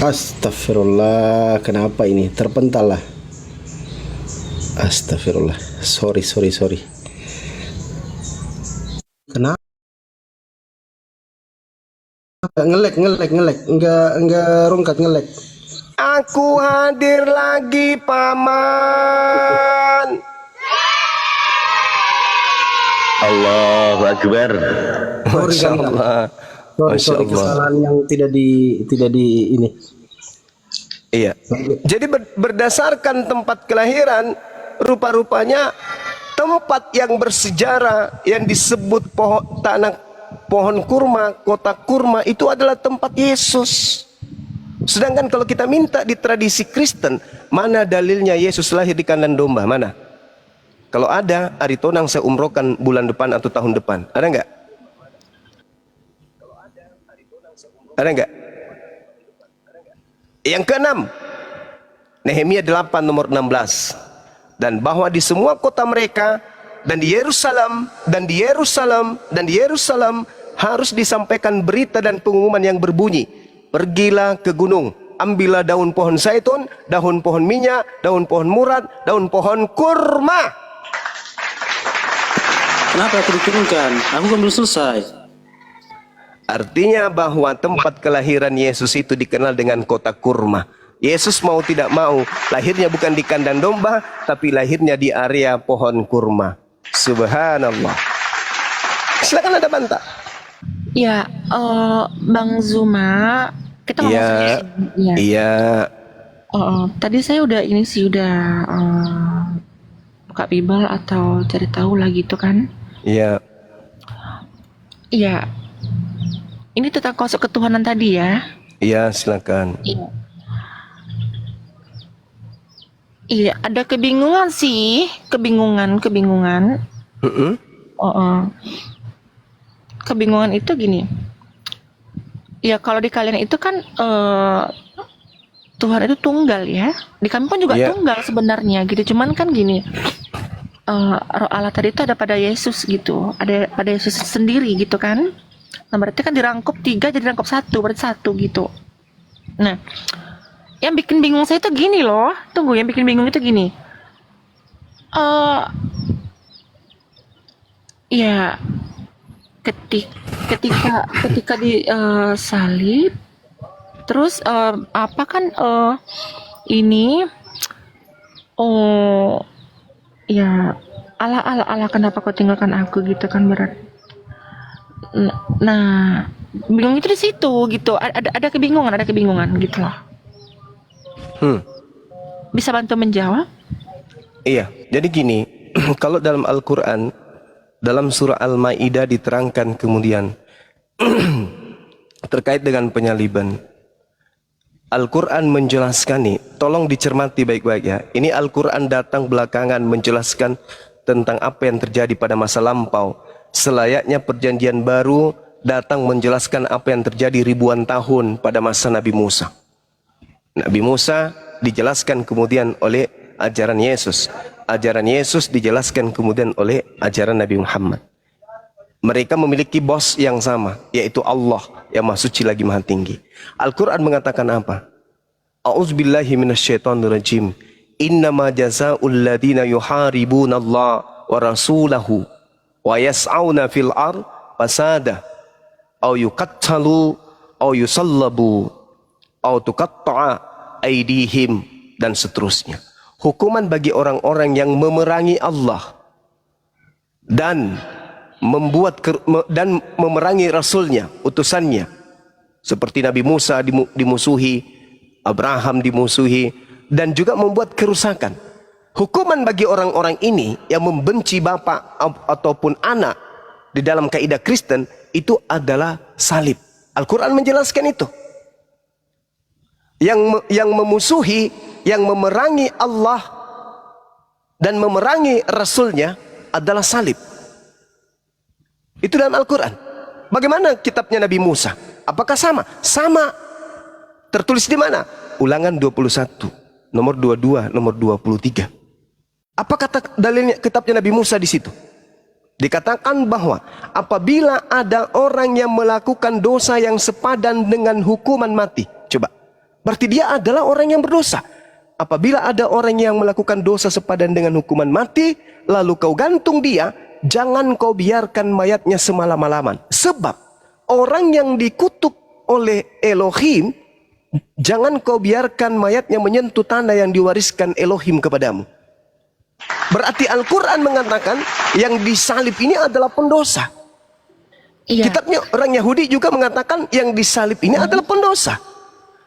Astagfirullah, kenapa ini? Terpental lah. Astagfirullah. Sorry. Kenapa? Ngelek. Enggak rungkat ngelek. Aku hadir lagi, paman. Allahu Akbar. Masya Allah. Sorry, kesalahan yang tidak di ini. Iya. Jadi berdasarkan tempat kelahiran, rupa-rupanya tempat yang bersejarah yang disebut pohon kurma, kota kurma itu adalah tempat Yesus. Sedangkan kalau kita minta di tradisi Kristen, mana dalilnya Yesus lahir di kandang domba? Mana? Kalau ada, Ari Tonang saya umrohkan bulan depan atau tahun depan. Ada enggak? Ada enggak? Yang keenam, Nehemia 8 nomor 16. Dan bahwa di semua kota mereka dan di Yerusalem harus disampaikan berita dan pengumuman yang berbunyi, pergilah ke gunung, ambillah daun pohon zaitun, daun pohon minyak, daun pohon murad, daun pohon kurma. Kenapa aku diturunkan? Aku kan belum selesai. Artinya bahwa tempat kelahiran Yesus itu dikenal dengan kota kurma. Yesus mau tidak mau, lahirnya bukan di kandang domba, tapi lahirnya di area pohon kurma. Subhanallah. Silakan ada bantah. Ya, Bang Zuma, kita ngomong Iya. ya. Iya. Tadi saya udah buka Bible atau cari tahu lah gitu kan. Iya. Iya. Ini tentang konsep ketuhanan tadi ya. Iya, silakan. Iya. Iya, ada kebingungan sih, kebingungan. Kebingungan itu gini. Ya kalau di kalian itu kan Tuhan itu tunggal ya. Di kami pun juga Iya. tunggal sebenarnya gitu. Cuman kan gini, Roh Allah tadi itu ada pada Yesus gitu, ada pada Yesus sendiri gitu kan. Nah berarti kan dirangkup 3 jadi dirangkup 1, berarti 1 gitu. Nah, yang bikin bingung saya itu gini loh. Tunggu, yang bikin bingung itu gini. eh Ya, ketika di salib, terus apa kan ini, oh ya, Allah kenapa kau tinggalkan aku gitu kan berat. Nah, bingung itu di situ gitu. Ada kebingungan gitu loh. Bisa bantu menjawab? Iya, jadi gini, kalau dalam Al-Quran, dalam surah Al-Ma'idah diterangkan kemudian terkait dengan penyaliban. Al-Quran menjelaskan nih, tolong dicermati baik-baik ya. Ini Al-Quran datang belakangan menjelaskan tentang apa yang terjadi pada masa lampau. Selayaknya perjanjian baru datang menjelaskan apa yang terjadi ribuan tahun pada masa Nabi Musa. Nabi Musa dijelaskan kemudian oleh ajaran Yesus. Ajaran Yesus dijelaskan kemudian oleh ajaran Nabi Muhammad. Mereka memiliki bos yang sama, yaitu Allah yang Maha Suci lagi Maha Tinggi. Al-Quran mengatakan apa? A'udzubillahi minasyaitonirrajim. Innama jazaa'ul ladina yuharibuna Allah wa rasulahu wa yas'auna fil ar fasada au yuqattalu au yusallabu au tuqatta'a aydihim dan seterusnya. Hukuman bagi orang-orang yang memerangi Allah dan memerangi Rasulnya, utusannya, seperti Nabi Musa dimusuhi, Abraham dimusuhi, dan juga membuat kerusakan. Hukuman bagi orang-orang ini yang membenci bapak ataupun anak di dalam kaidah Kristen itu adalah salib. Al-Quran menjelaskan itu. Yang memusuhi, yang memerangi Allah dan memerangi Rasulnya adalah salib. Itu dalam Al-Quran. Bagaimana kitabnya Nabi Musa? Apakah sama? Sama. Tertulis di mana? Ulangan 21, nomor 22, nomor 23. Apa kata dalilnya kitabnya Nabi Musa di situ? Dikatakan bahwa apabila ada orang yang melakukan dosa yang sepadan dengan hukuman mati. Coba. Berarti dia adalah orang yang berdosa. Apabila ada orang yang melakukan dosa sepadan dengan hukuman mati, lalu kau gantung dia, jangan kau biarkan mayatnya semalam-malaman. Sebab orang yang dikutuk oleh Elohim, jangan kau biarkan mayatnya menyentuh tanah yang diwariskan Elohim kepadamu. Berarti Al-Quran mengatakan yang disalib ini adalah pendosa. Iya. Kitabnya orang Yahudi juga mengatakan yang disalib ini adalah pendosa.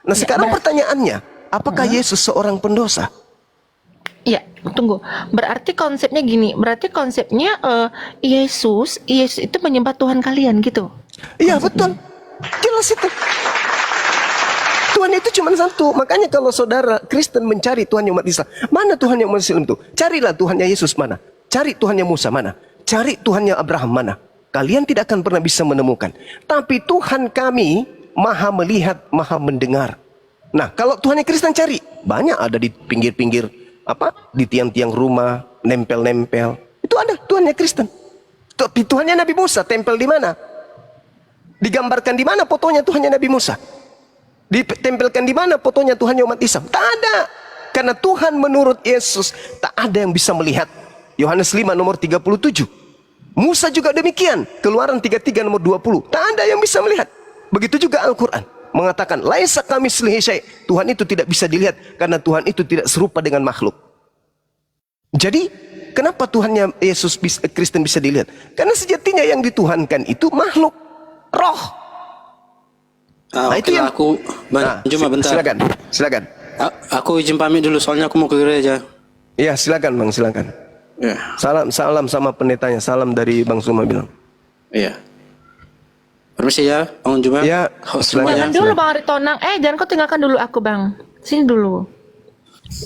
Nah sekarang pertanyaannya, apakah Yesus seorang pendosa? Iya, tunggu. Berarti konsepnya gini. Berarti konsepnya Yesus itu menyembah Tuhan kalian gitu. Iya betul, jelas itu. Tuhan itu cuma satu. Makanya kalau saudara Kristen mencari Tuhan umat Islam, mana Tuhan yang umat Islam itu? Carilah Tuhannya Yesus mana? Cari Tuhannya Musa mana? Cari Tuhannya Abraham mana? Kalian tidak akan pernah bisa menemukan. Tapi Tuhan kami maha melihat, maha mendengar. Nah, kalau Tuhannya Kristen cari, banyak ada di pinggir-pinggir, di tiang-tiang rumah, nempel-nempel. Itu ada Tuhannya Kristen. Tapi Tuhannya Nabi Musa, tempel di mana? Digambarkan di mana fotonya Tuhannya Nabi Musa? Ditempelkan di mana fotonya Tuhannya umat Islam? Tak ada. Karena Tuhan menurut Yesus, tak ada yang bisa melihat. Yohanes 5 nomor 37. Musa juga demikian. Keluaran 33 nomor 20. Tak ada yang bisa melihat. Begitu juga Al-Quran mengatakan laisa kamitslihi syai'. Tuhan itu tidak bisa dilihat karena Tuhan itu tidak serupa dengan makhluk. Jadi kenapa Tuhannya Yesus Kristen bisa dilihat? Karena sejatinya yang dituhankan itu makhluk, roh. Nah, itu yang aku cuma bentar. Silakan. Aku izin pamit dulu soalnya aku mau ke gereja. Iya, silakan Bang, silakan. Ya. Salam sama pendetanya. Salam dari Bang Suma bilang. Iya. Permisi ya, Bang Juma. Ya, Jangan semuanya. dulu Bang Aritonang. Jangan kau tinggalkan dulu aku Bang. Sini dulu.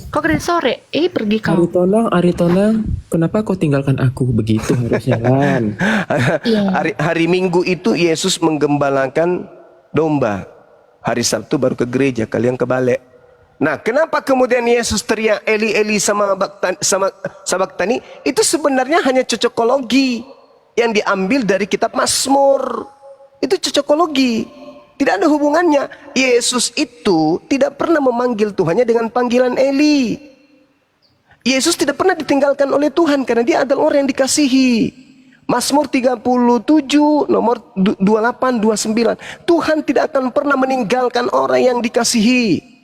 Kau kerja sore. Pergi kau. Aritonang, kenapa kau tinggalkan aku? Begitu harusnya kan. Hari Minggu itu Yesus menggembalakan domba. Hari Sabtu baru ke gereja, kalian ke balek. Nah, kenapa kemudian Yesus teriak Eli Eli sama Sabaktani? Itu sebenarnya hanya cocokologi yang diambil dari kitab Mazmur. Itu cocokologi. Tidak ada hubungannya. Yesus itu tidak pernah memanggil Tuhannya dengan panggilan Eli. Yesus tidak pernah ditinggalkan oleh Tuhan karena dia adalah orang yang dikasihi. Mazmur 37 nomor 28 29. Tuhan tidak akan pernah meninggalkan orang yang dikasihi.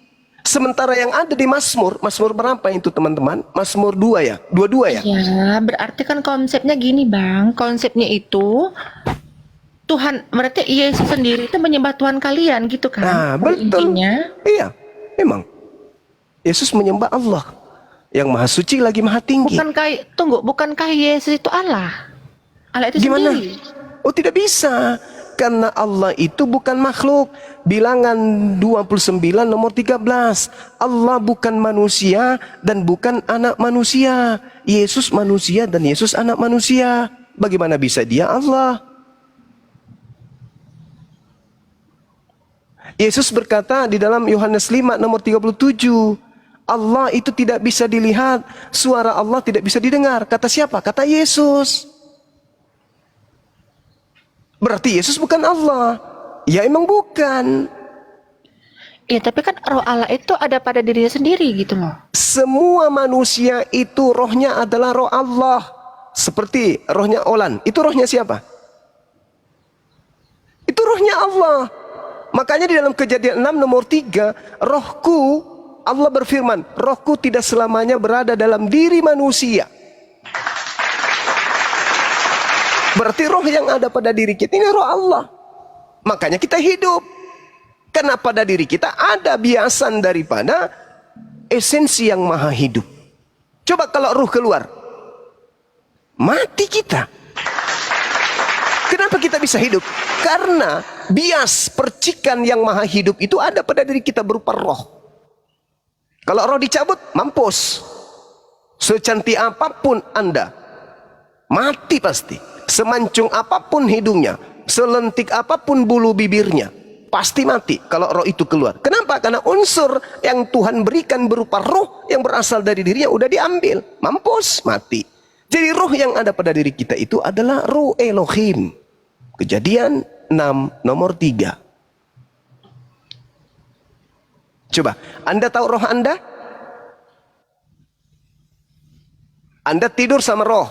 Sementara yang ada di Mazmur berapa itu teman-teman? Mazmur 2 ya? 22 ya? Ya, berarti kan konsepnya gini Bang. Konsepnya itu Tuhan, berarti Yesus sendiri itu menyembah Tuhan kalian gitu kan? Nah, betul. Intinya. Iya, memang. Yesus menyembah Allah yang maha suci lagi maha tinggi. Bukankah Yesus itu Allah? Allah itu Gimana? sendiri. Oh, tidak bisa. Karena Allah itu bukan makhluk. Bilangan 29 nomor 13. Allah bukan manusia dan bukan anak manusia. Yesus manusia dan Yesus anak manusia. Bagaimana bisa dia Allah? Yesus berkata di dalam Yohanes 5 nomor 37. Allah itu tidak bisa dilihat. Suara Allah tidak bisa didengar. Kata siapa? Kata Yesus. Berarti Yesus bukan Allah. Ya emang bukan. Ya tapi kan roh Allah itu ada pada dirinya sendiri gitu loh. Semua manusia itu rohnya adalah roh Allah. Seperti rohnya Olan. Itu rohnya siapa? Itu rohnya Allah. Makanya di dalam Kejadian 6 nomor 3. Rohku, Allah berfirman, rohku tidak selamanya berada dalam diri manusia. Berarti roh yang ada pada diri kita ini roh Allah. Makanya kita hidup. Karena pada diri kita ada biasan daripada esensi yang maha hidup. Coba kalau ruh keluar, mati kita. Kenapa kita bisa hidup? Karena bias percikan yang maha hidup itu ada pada diri kita berupa roh. Kalau roh dicabut, mampus. Secantik apapun Anda, mati pasti. Semancung apapun hidungnya, selentik apapun bulu bibirnya, pasti mati kalau roh itu keluar. Kenapa? Karena unsur yang Tuhan berikan berupa roh yang berasal dari dirinya udah diambil, mampus, mati. Jadi roh yang ada pada diri kita itu adalah roh Elohim. Kejadian 6 nomor 3. Coba, Anda tahu roh Anda? Anda tidur sama roh,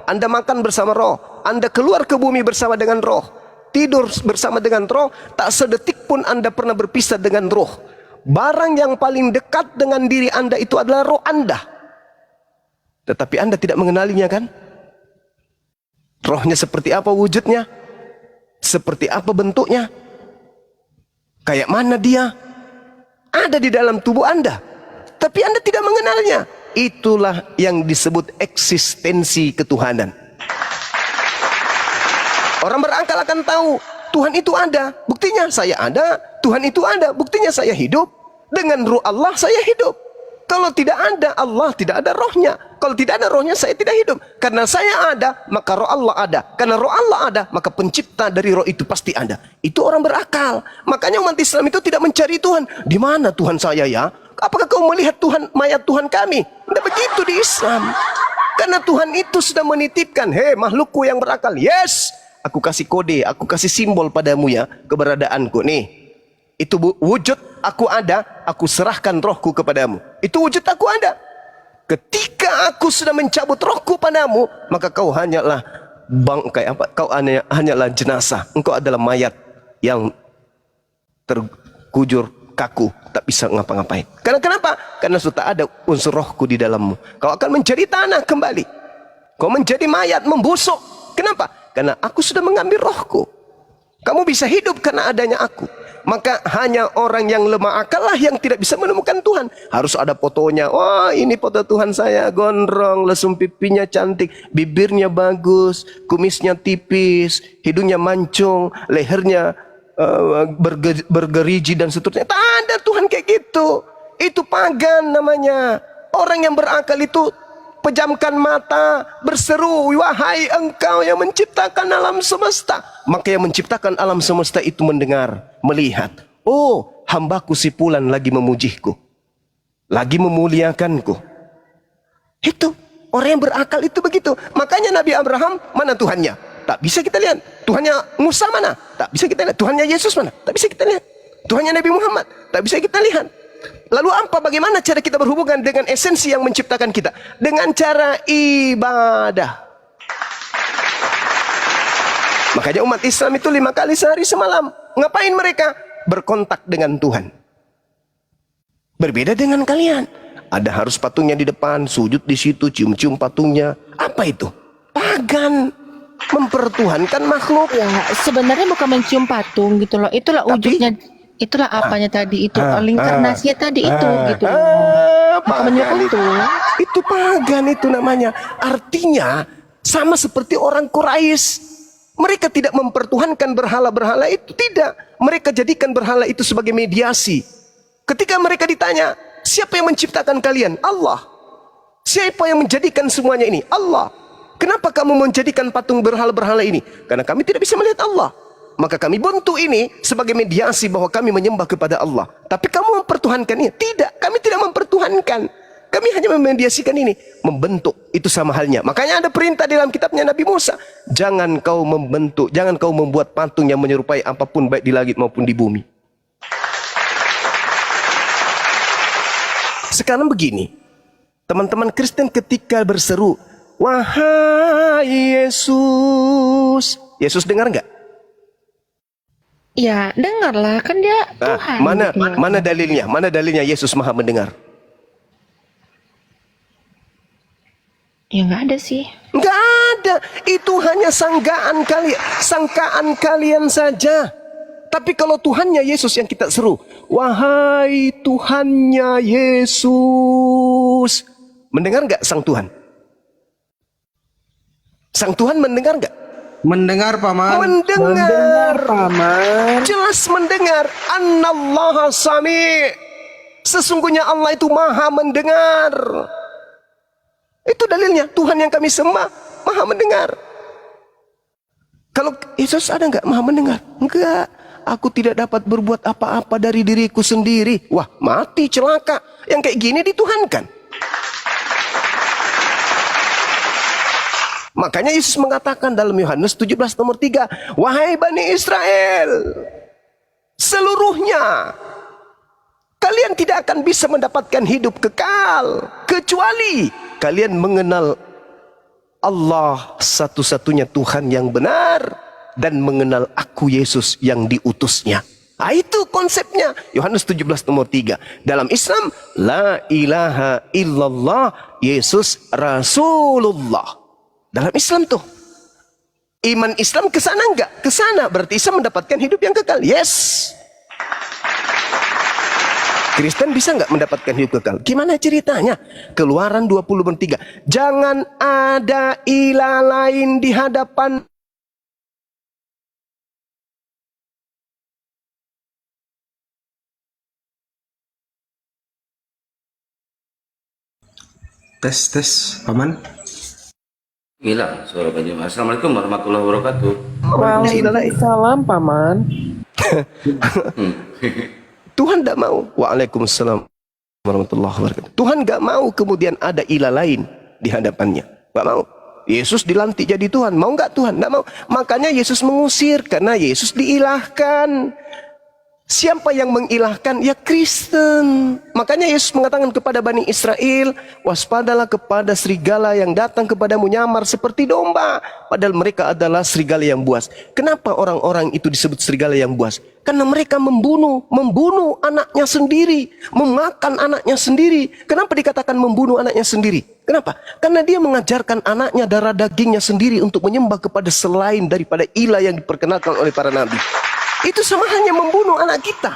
Anda makan bersama roh, Anda keluar ke bumi bersama dengan roh, tidur bersama dengan roh, tak sedetik pun Anda pernah berpisah dengan roh. Barang yang paling dekat dengan diri Anda itu adalah roh Anda. Tetapi Anda tidak mengenalinya kan? Rohnya seperti apa wujudnya? Seperti apa bentuknya? Kayak mana dia? Ada di dalam tubuh Anda. Tapi Anda tidak mengenalnya. Itulah yang disebut eksistensi ketuhanan. Orang berakal akan tahu Tuhan itu ada, buktinya saya ada. Tuhan itu ada, buktinya saya hidup. Dengan ruh Allah saya hidup. Kalau tidak ada Allah, tidak ada rohnya. Kalau tidak ada rohnya, saya tidak hidup. Karena saya ada, maka roh Allah ada. Karena roh Allah ada, maka pencipta dari roh itu pasti ada. Itu orang berakal. Makanya umat Islam itu tidak mencari Tuhan. Di mana Tuhan saya ya? Apakah kau melihat Tuhan, mayat Tuhan kami? Tidak begitu di Islam. Karena Tuhan itu sudah menitipkan, hei makhlukku yang berakal, yes, aku kasih kode, aku kasih simbol padamu ya, keberadaanku. Nih, itu wujud aku ada, aku serahkan rohku kepadamu. Itu wujud aku ada. Ketika aku sudah mencabut rohku padamu, maka kau hanyalah bangkai apa? Kau hanyalah jenazah. Engkau adalah mayat yang terkujur kaku, tak bisa ngapa-ngapain. Karena kenapa? Karena sudah ada unsur rohku di dalammu. Kau akan menjadi tanah kembali. Kau menjadi mayat, membusuk. Kenapa? Karena aku sudah mengambil rohku. Kamu bisa hidup karena adanya aku. Maka hanya orang yang lemah akal lah yang tidak bisa menemukan Tuhan. Harus ada fotonya. Wah, ini foto Tuhan saya, gondrong, lesung pipinya cantik, bibirnya bagus, kumisnya tipis, hidungnya mancung, lehernya bergerigi dan seterusnya. Tak ada Tuhan kayak gitu. Itu pagan namanya. Orang yang berakal itu pejamkan mata, berseru, wahai engkau yang menciptakan alam semesta. Maka yang menciptakan alam semesta itu mendengar, melihat. Oh, hambaku si Fulan lagi memujiku. lagi memuliakanku. Itu orang yang berakal itu begitu. Makanya Nabi Abraham mana Tuhannya? Tak bisa kita lihat. Tuhannya Musa mana? Tak bisa kita lihat. Tuhannya Yesus mana? Tak bisa kita lihat. Tuhannya Nabi Muhammad? Tak bisa kita lihat. Lalu bagaimana cara kita berhubungan dengan esensi yang menciptakan kita? Dengan cara ibadah. Makanya umat Islam itu 5 kali sehari semalam. Ngapain mereka? Berkontak dengan Tuhan. Berbeda dengan kalian. Ada harus patungnya di depan, sujud di situ, cium-cium patungnya. Apa itu? Pagan. Mempertuhankan makhluk. Ya, sebenarnya bukan mencium patung gitu loh. Itulah wujudnya. Itulah apanya tadi itu. Inkarnasinya tadi itu gitu loh. Bukan menyokong itu. Itu pagan itu namanya. Artinya sama seperti orang Quraisy. Mereka tidak mempertuhankan berhala-berhala itu, tidak. Mereka jadikan berhala itu sebagai mediasi. Ketika mereka ditanya, siapa yang menciptakan kalian? Allah. Siapa yang menjadikan semuanya ini? Allah. Kenapa kamu menjadikan patung berhala-berhala ini? Karena kami tidak bisa melihat Allah. Maka kami bentuk ini sebagai mediasi bahwa kami menyembah kepada Allah. Tapi kamu mempertuhankannya? Tidak, kami tidak mempertuhankan. Kami hanya memediasikan ini, membentuk. Itu sama halnya. Makanya ada perintah di dalam kitabnya Nabi Musa. Jangan kau membentuk, jangan kau membuat patung yang menyerupai apapun baik di langit maupun di bumi. Sekarang begini, teman-teman Kristen ketika berseru, wahai Yesus. Yesus dengar nggak? Ya, dengarlah kan dia Tuhan. Mana dalilnya? Mana dalilnya Yesus Maha mendengar? Ya nggak ada sih. Nggak ada. Itu hanya sangkaan kalian saja. Tapi kalau Tuhannya Yesus yang kita seru, wahai Tuhannya Yesus, mendengar nggak sang Tuhan? Sang Tuhan mendengar nggak? Mendengar, Paman. Mendengar, Paman. jelas mendengar. Annallaha sami'. Sesungguhnya Allah itu Maha mendengar. Itu dalilnya. Tuhan yang kami sembah Maha mendengar. Kalau Yesus ada nggak Maha mendengar? Enggak. Aku tidak dapat berbuat apa-apa dari diriku sendiri. Wah, mati celaka. Yang kayak gini dituhankan. Makanya Yesus mengatakan dalam Yohanes 17 nomor 3, wahai Bani Israel, seluruhnya kalian tidak akan bisa mendapatkan hidup kekal kecuali kalian mengenal Allah satu-satunya Tuhan yang benar dan mengenal aku Yesus yang diutusnya. Nah, itu konsepnya. Yohanes 17 nomor 3. Dalam Islam, la ilaha illallah Yesus Rasulullah. Dalam Islam tuh. Iman Islam ke sana enggak? Ke sana. Berarti Islam mendapatkan hidup yang kekal. Yes. Kristen bisa nggak mendapatkan hidup kekal? Gimana ceritanya? Keluaran 20:3. Jangan ada ilah lain di hadapan. Tes, Paman. Hilang suara Pak Jemaah. Assalamualaikum warahmatullahi wabarakatuh. Waalaikumsalam, Paman. Tuhan tidak mau. Waalaikumsalam warahmatullahi wabarakatuh. Tuhan nggak mau kemudian ada ilah lain di hadapannya. Nggak mau. Yesus dilantik jadi Tuhan. Mau nggak Tuhan? Nggak mau. Makanya Yesus mengusir karena Yesus diilahkan. Siapa yang mengilahkan? Ya Kristen. Makanya Yesus mengatakan kepada Bani Israel, waspadalah kepada serigala yang datang kepadamu nyamar seperti domba. Padahal mereka adalah serigala yang buas. Kenapa orang-orang itu disebut serigala yang buas? Karena mereka membunuh anaknya sendiri. Memakan anaknya sendiri. Kenapa dikatakan membunuh anaknya sendiri? Kenapa? Karena dia mengajarkan anaknya darah dagingnya sendiri untuk menyembah kepada selain daripada ilah yang diperkenalkan oleh para nabi. Itu sama hanya membunuh anak kita.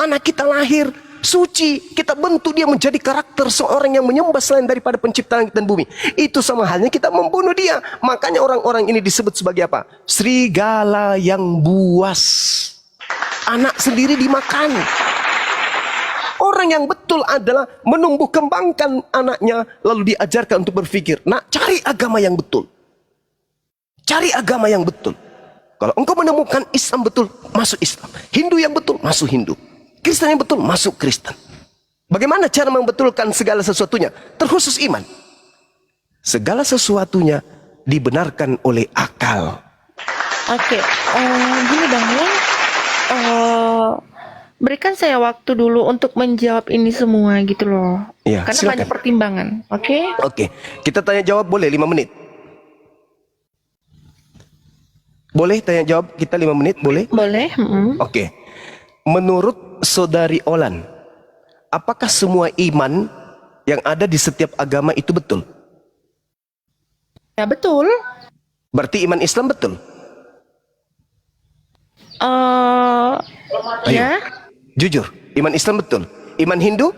Anak kita lahir suci, kita bentuk dia menjadi karakter seorang yang menyembah selain daripada pencipta langit dan bumi. Itu sama halnya kita membunuh dia. Makanya orang-orang ini disebut sebagai apa? Serigala yang buas. Anak sendiri dimakan. Orang yang betul adalah menumbuh kembangkan anaknya lalu diajarkan untuk berpikir, nak, cari agama yang betul. Cari agama yang betul. Kalau engkau menemukan Islam betul, masuk Islam. Hindu yang betul, masuk Hindu. Kristen yang betul, masuk Kristen. Bagaimana cara membetulkan segala sesuatunya? Terkhusus iman. Segala sesuatunya dibenarkan oleh akal. Oke, gini Bang ya. Berikan saya waktu dulu untuk menjawab ini semua gitu loh. Iya, Karena silakan. banyak pertimbangan. Oke? Oke, kita tanya jawab boleh 5 menit? Boleh tanya jawab kita 5 menit? Boleh? Boleh? Oke. Menurut saudari Olan, apakah semua iman yang ada di setiap agama itu betul? Ya betul. Berarti iman Islam betul? Ayo. Ya. Jujur, iman Islam betul. Iman Hindu?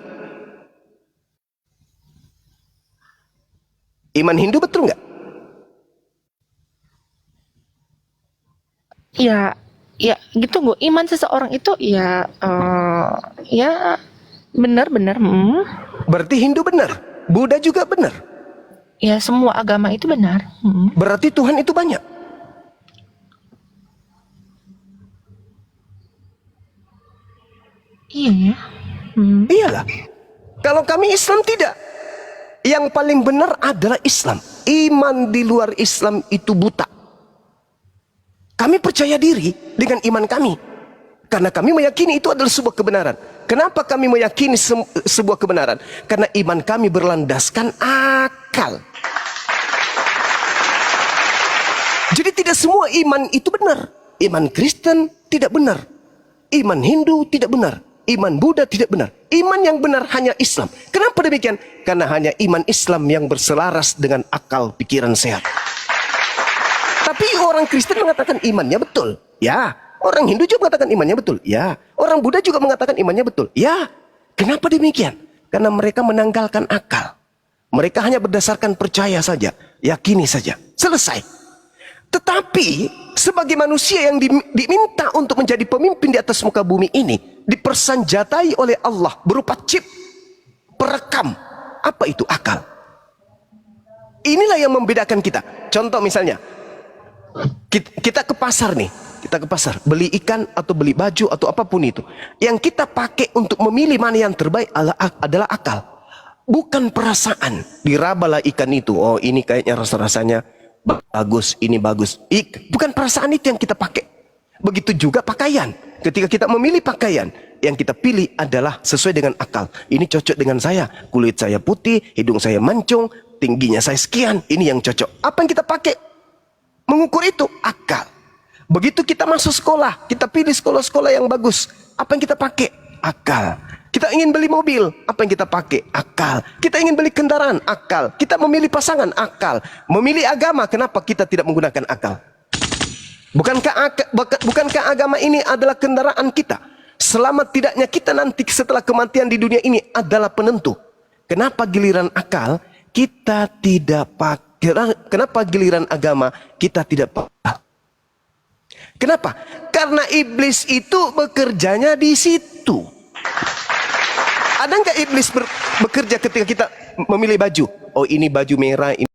Iman Hindu betul nggak? Ya, ya gitu gue. Iman seseorang itu ya, ya benar-benar. Berarti Hindu benar. Buddha juga benar. Ya semua agama itu benar. Berarti Tuhan itu banyak. Iya ya. Iyalah. Kalau kami Islam tidak. Yang paling benar adalah Islam. Iman di luar Islam itu buta. Kami percaya diri dengan iman kami. Karena kami meyakini itu adalah sebuah kebenaran. Kenapa kami meyakini sebuah kebenaran? Karena iman kami berlandaskan akal. Jadi tidak semua iman itu benar. Iman Kristen tidak benar. Iman Hindu tidak benar. Iman Buddha tidak benar. Iman yang benar hanya Islam. Kenapa demikian? Karena hanya iman Islam yang berselaras dengan akal pikiran sehat. Tapi orang Kristen mengatakan imannya betul. Ya. Orang Hindu juga mengatakan imannya betul. Ya. Orang Buddha juga mengatakan imannya betul. Ya. Kenapa demikian? Karena mereka menanggalkan akal. Mereka hanya berdasarkan percaya saja. Yakini saja. Selesai. Tetapi sebagai manusia yang diminta untuk menjadi pemimpin di atas muka bumi ini, dipersanjatai oleh Allah berupa chip perekam. Apa itu akal? Inilah yang membedakan kita. Contoh misalnya, kita ke pasar nih, kita ke pasar beli ikan atau beli baju atau apapun itu. Yang kita pakai untuk memilih mana yang terbaik adalah akal, bukan perasaan. Dirabalah ikan itu, oh ini kayaknya rasanya bagus, ini bagus. Bukan perasaan itu yang kita pakai. Begitu juga pakaian. Ketika kita memilih pakaian, yang kita pilih adalah sesuai dengan akal. Ini cocok dengan saya. Kulit saya putih, hidung saya mancung, tingginya saya sekian. Ini yang cocok. Apa yang kita pakai? Mengukur itu akal. Begitu kita masuk sekolah, kita pilih sekolah-sekolah yang bagus. Apa yang kita pakai? Akal. Kita ingin beli mobil, apa yang kita pakai? Akal. Kita ingin beli kendaraan, akal. Kita memilih pasangan, akal. Memilih agama, kenapa kita tidak menggunakan akal? Bukankah agama ini adalah kendaraan kita? Selamat tidaknya kita nanti setelah kematian di dunia ini adalah penentu. Kenapa giliran akal kita tidak pakai? Kenapa giliran agama kita tidak pakai? Kenapa? Karena iblis itu bekerjanya di situ. Ada nggak iblis bekerja ketika kita memilih baju? Oh ini baju merah, ini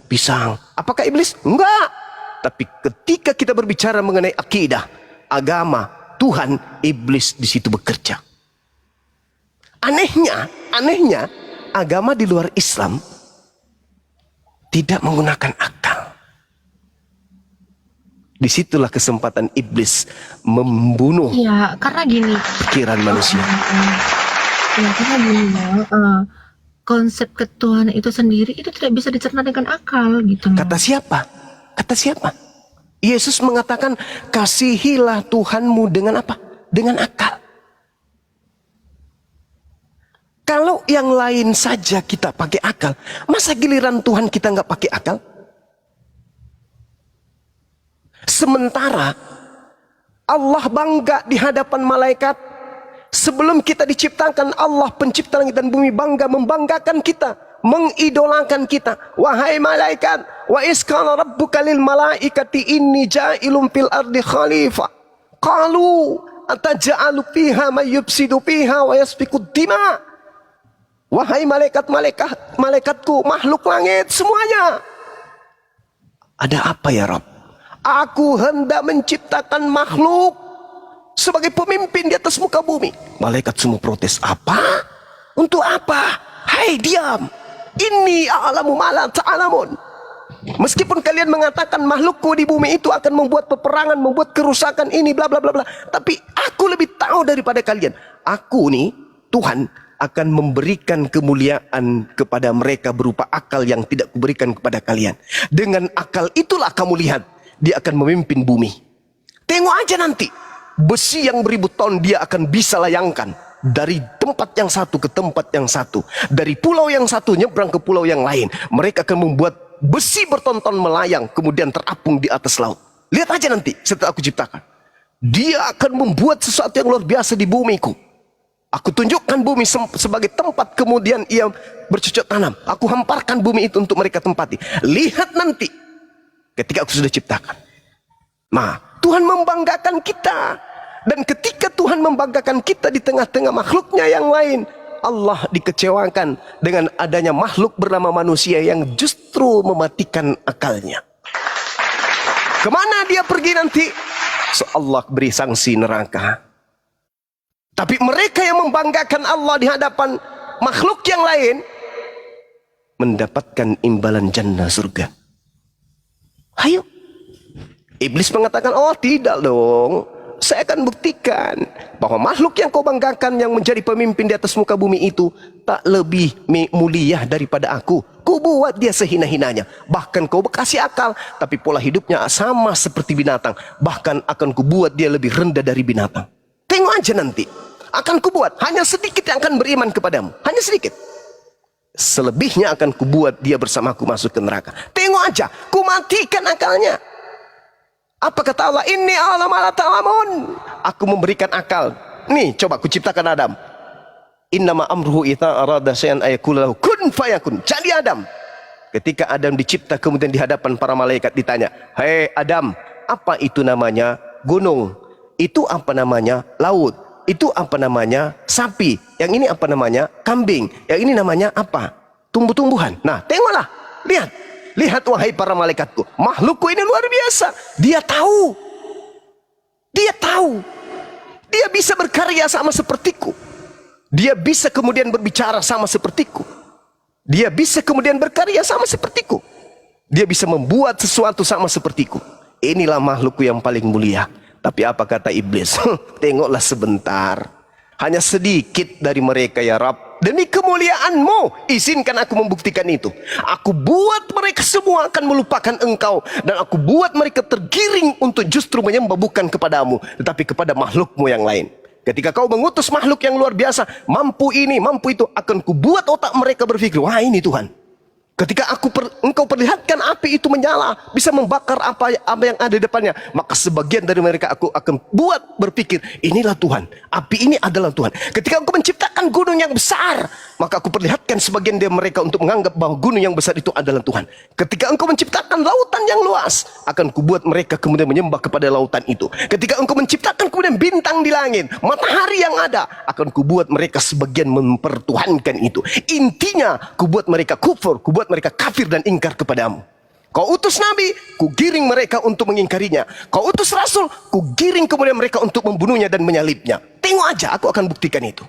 pisang. Apakah iblis? Enggak. Tapi ketika kita berbicara mengenai akidah, agama, Tuhan, iblis di situ bekerja. Anehnya, agama di luar Islam tidak menggunakan akal. Disitulah kesempatan iblis membunuh Ya, karena gini. pikiran manusia. Ya, karena gini ya. Konsep ketuhanan itu sendiri itu tidak bisa dicerna dengan akal gitu loh. Kata siapa? Kata siapa? Yesus mengatakan, kasihilah Tuhanmu dengan apa? Dengan akal. Kalau yang lain saja kita pakai akal, masa giliran Tuhan kita nggak pakai akal? Sementara Allah bangga di hadapan malaikat. Sebelum kita diciptakan, Allah pencipta langit dan bumi bangga membanggakan kita, mengidolakan kita. Wahai malaikat, wa isqala rabbuka lil malaikati inni ja'ilun fil ardi khalifah. Qalu ataj'alu fiha may yufsidu fiha wa yasfiku dima. Wahai malaikatku, makhluk langit semuanya. Ada apa ya Rabb? Aku hendak menciptakan makhluk sebagai pemimpin di atas muka bumi. Malaikat semua protes. Apa? Untuk apa? Hai diam. Inni a'lamu ma la ta'lamun. Meskipun kalian mengatakan makhlukku di bumi itu akan membuat peperangan, membuat kerusakan ini bla bla bla bla, tapi aku lebih tahu daripada kalian. Aku nih, Tuhan akan memberikan kemuliaan kepada mereka berupa akal yang tidak kuberikan kepada kalian. Dengan akal itulah kamu lihat, dia akan memimpin bumi. Tengok aja nanti, besi yang beribu ton dia akan bisa layangkan. Dari tempat yang satu ke tempat yang satu. Dari pulau yang satu nyebrang ke pulau yang lain. Mereka akan membuat besi bertonton melayang, kemudian terapung di atas laut. Lihat aja nanti setelah aku ciptakan. Dia akan membuat sesuatu yang luar biasa di bumiku. Aku tunjukkan bumi sebagai tempat, kemudian ia bercocok tanam. Aku hamparkan bumi itu untuk mereka tempati. Lihat nanti ketika aku sudah ciptakan. Nah, Tuhan membanggakan kita. Dan ketika Tuhan membanggakan kita di tengah-tengah makhluknya yang lain, Allah dikecewakan dengan adanya makhluk bernama manusia yang justru mematikan akalnya. Kemana dia pergi nanti? So Allah beri sanksi neraka. Tapi mereka yang membanggakan Allah di hadapan makhluk yang lain mendapatkan imbalan jannah surga. Ayo. Iblis mengatakan, oh tidak dong. Saya akan buktikan bahwa makhluk yang kau banggakan yang menjadi pemimpin di atas muka bumi itu tak lebih mulia daripada aku. Kau buat dia sehina-hinanya. Bahkan kau kasih akal, tapi pola hidupnya sama seperti binatang. Bahkan akan kubuat dia lebih rendah dari binatang. Tengok aja nanti. Akan kubuat, hanya sedikit yang akan beriman kepadamu. Hanya sedikit. Selebihnya akan kubuat dia bersamaku masuk ke neraka. Tengok aja, kumatikan akalnya. Apa kata Allah? Inni a'lamu ma la ta'lamun. Aku memberikan akal. Nih, coba kuciptakan Adam. Innama amruhu idza arada syai'an ayaqula lahu kun fayakun. Jadi Adam. Ketika Adam dicipta kemudian di hadapan para malaikat ditanya, "Hei Adam, apa itu namanya gunung? Itu apa namanya laut? Itu apa namanya sapi? Yang ini apa namanya kambing? Yang ini namanya apa? Tumbuh-tumbuhan." Nah, tengoklah. Lihat. Lihat wahai para malaikatku, makhlukku ini luar biasa. Dia tahu. Dia tahu. Dia bisa berkarya sama sepertiku. Dia bisa kemudian berbicara sama sepertiku. Dia bisa kemudian berkarya sama sepertiku. Dia bisa membuat sesuatu sama sepertiku. Inilah makhlukku yang paling mulia. Tapi apa kata iblis? Tengoklah sebentar. Hanya sedikit dari mereka ya Rabb. Demi kemuliaanmu, izinkan aku membuktikan itu. Aku buat mereka semua akan melupakan engkau. Dan aku buat mereka tergiring untuk justru menyembah bukan kepadamu, tetapi kepada makhlukmu yang lain. Ketika kau mengutus makhluk yang luar biasa, mampu ini, mampu itu, akan kubuat otak mereka berpikir, wah ini Tuhan. Ketika engkau perlihatkan api itu menyala, bisa membakar apa yang ada di depannya, maka sebagian dari mereka aku akan buat berpikir, inilah Tuhan, api ini adalah Tuhan. Ketika engkau menciptakan gunung yang besar, maka aku perlihatkan sebagian dari mereka untuk menganggap bahwa gunung yang besar itu adalah Tuhan. Ketika engkau menciptakan lautan yang luas, akan kubuat mereka kemudian menyembah kepada lautan itu. Ketika engkau menciptakan kemudian bintang di langit, matahari yang ada, akan kubuat mereka sebagian mempertuhankan itu. Intinya, kubuat mereka kufur, kubuat mereka kafir dan ingkar kepadamu. Kau utus nabi, ku giring mereka untuk mengingkarinya. Kau utus rasul, ku giring kemudian mereka untuk membunuhnya dan menyalibnya. Tengok aja, aku akan buktikan itu.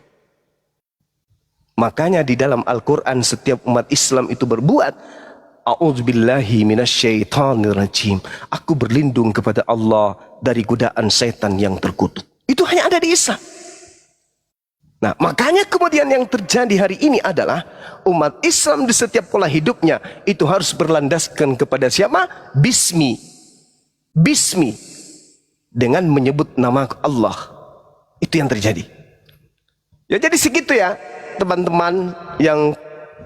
Makanya di dalam Al-Quran setiap umat Islam itu berbuat, a'udzubillahi minasyaitonirrajim. Aku berlindung kepada Allah dari godaan setan yang terkutuk. Itu hanya ada di Islam. Nah, makanya kemudian yang terjadi hari ini adalah umat Islam di setiap pola hidupnya itu harus berlandaskan kepada siapa? Bismi. Bismi. Dengan menyebut nama Allah. Itu yang terjadi. Ya jadi segitu ya teman-teman yang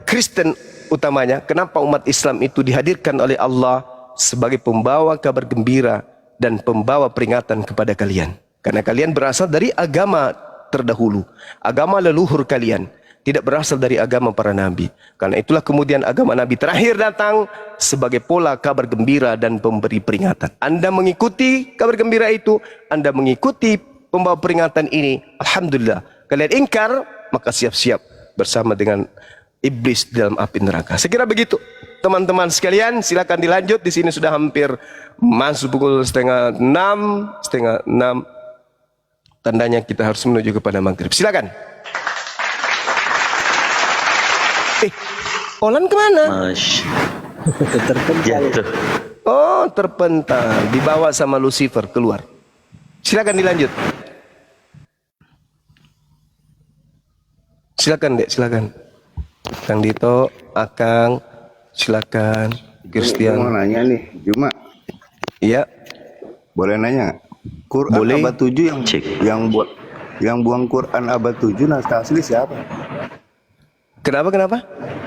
Kristen utamanya. Kenapa umat Islam itu dihadirkan oleh Allah sebagai pembawa kabar gembira dan pembawa peringatan kepada kalian. Karena kalian berasal dari agama terdahulu, agama leluhur kalian, tidak berasal dari agama para nabi. Karena itulah kemudian agama nabi terakhir datang sebagai pola kabar gembira dan pemberi peringatan. Anda mengikuti kabar gembira itu, Anda mengikuti pembawa peringatan ini, alhamdulillah. Kalian ingkar, maka siap-siap bersama dengan iblis di dalam api neraka. Saya kira begitu. Teman-teman sekalian, silakan dilanjut. Di sini sudah hampir masuk pukul setengah 6. Tandanya kita harus menuju kepada maghrib. Silakan. Olan kemana? Jatuh. Oh, terpental, dibawa sama Lucifer keluar. Silakan dilanjut. Silakan, Dek, silakan. Kang Dito, Akang, silakan. Christian. Mau nanya nih, Juma. Iya. Boleh nanya nggak? Quran Boleh. abad 7 yang buang Quran abad 7 naskah asli siapa? Kenapa?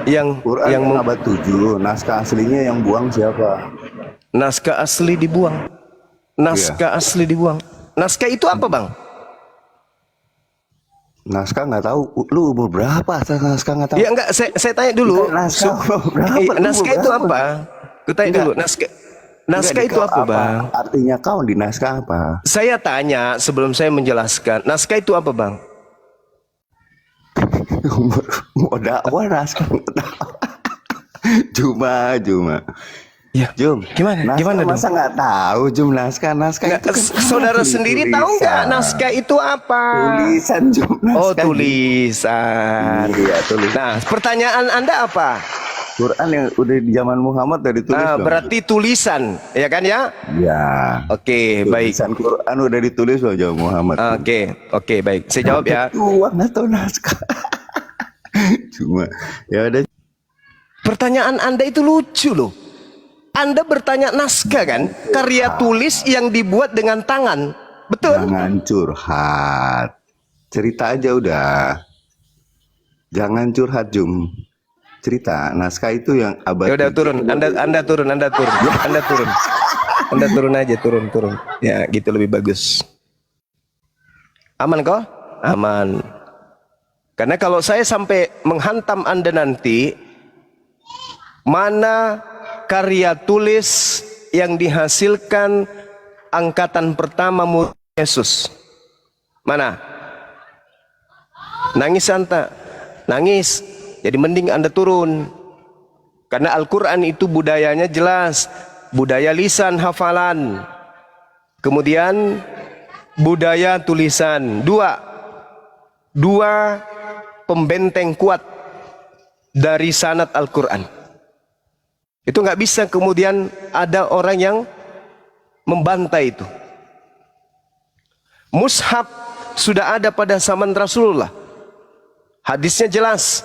Yang Quran yang abad 7, naskah aslinya yang buang siapa? naskah asli dibuang. Naskah asli dibuang. Naskah itu apa, Bang? Naskah nggak tahu. Lu umur berapa? Naskah nggak tahu. Ya enggak, saya tanya dulu. Naskah berapa? Naskah itu apa? Ku tanya dulu, naskah itu apa, Bang? Artinya kau di naskah apa? Saya tanya sebelum saya menjelaskan. Naskah itu apa, Bang? Mau dakwah naskah nggak tahu. Juma. Ya, Jum, gimana dong? Masa nggak tahu Jum naskah Nggak, itu kan saudara sendiri tahu nggak naskah itu apa? Tulisan Jum. Oh, naskah. tulisan. Iya, tulisan. Nah, pertanyaan Anda apa? Quran yang udah di zaman Muhammad udah ditulis belum? Berarti tulisan, ya kan ya? Ya. Oke, baik. Tulisan Quran udah ditulis loh zaman Muhammad. Oke, baik. Saya jawab ya. Uang atau naskah? Cuma ya udah. Pertanyaan Anda itu lucu loh. Anda bertanya naskah kan? Karya tulis yang dibuat dengan tangan. Betul? Jangan curhat. Cerita aja udah. Jangan curhat Jum. Cerita naskah itu yang abad. Ya udah turun. Anda turun. Anda turun aja, turun. Ya, gitu lebih bagus. Aman kok? Aman. Karena kalau saya sampai menghantam Anda nanti, mana karya tulis yang dihasilkan angkatan pertama murid Yesus? Mana? Nangis Anda? Nangis. Jadi mending Anda turun. Karena Al-Quran itu budayanya jelas. Budaya lisan, hafalan. Kemudian budaya tulisan. Dua pembenteng kuat dari sanad Al-Quran. Itu nggak bisa kemudian ada orang yang membantai itu. Mushaf sudah ada pada zaman Rasulullah. Hadisnya jelas.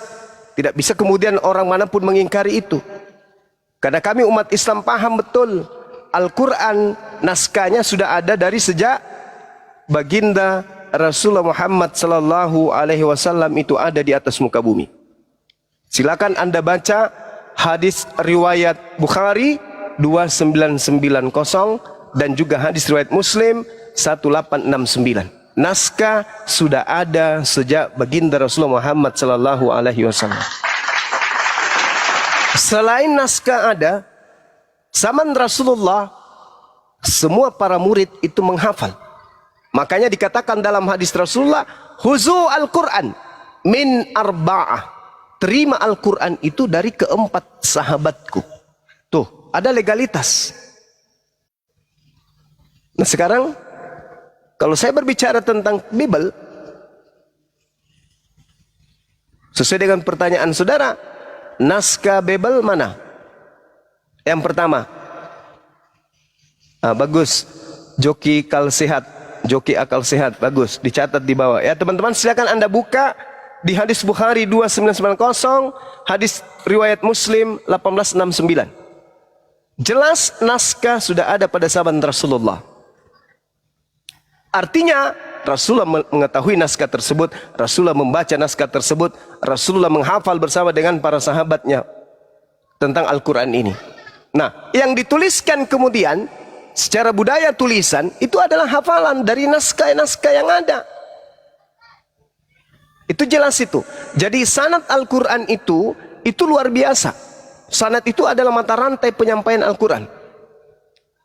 Tidak bisa kemudian orang manapun mengingkari itu. Karena kami umat Islam paham betul. Al-Quran naskahnya sudah ada dari sejak baginda Rasulullah Muhammad sallallahu alaihi wasallam itu ada di atas muka bumi. Silakan Anda baca hadis riwayat Bukhari 2990 dan juga hadis riwayat Muslim 1869. Naskah sudah ada sejak baginda Rasulullah Muhammad sallallahu alaihi wasallam. Selain naskah ada, zaman Rasulullah semua para murid itu menghafal. Makanya dikatakan dalam hadis Rasulullah, "Huzu al-Qur'an min arba'ah." Terima Al-Quran itu dari keempat sahabatku. Tuh, ada legalitas. Nah sekarang, kalau saya berbicara tentang Bible, sesuai dengan pertanyaan saudara, naskah Bible mana? Yang pertama. Bagus. Joki akal sehat. Bagus. Dicatat di bawah. Ya teman-teman silakan Anda buka. Di hadis Bukhari 2990, hadis riwayat Muslim 1869. Jelas naskah sudah ada pada zaman Rasulullah. Artinya Rasulullah mengetahui naskah tersebut, Rasulullah membaca naskah tersebut, Rasulullah menghafal bersama dengan para sahabatnya tentang Al-Quran ini. Nah, yang dituliskan kemudian secara budaya tulisan itu adalah hafalan dari naskah-naskah yang ada. Itu jelas itu. Jadi sanad Al-Quran itu luar biasa. Sanad itu adalah mata rantai penyampaian Al-Quran.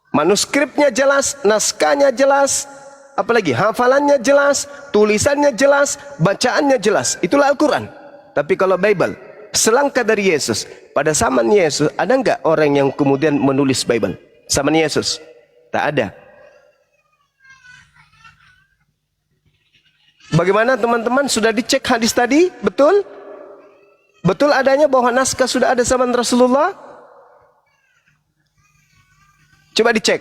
Manuskripnya jelas, naskahnya jelas, apalagi hafalannya jelas, tulisannya jelas, bacaannya jelas. Itulah Al-Quran. Tapi kalau Bible, selangkah dari Yesus, pada zaman Yesus, ada nggak orang yang kemudian menulis Bible? Zaman Yesus? Tak ada. Bagaimana teman-teman? Sudah dicek hadis tadi? Betul? Betul adanya bahwa naskah sudah ada zaman Rasulullah? Coba dicek.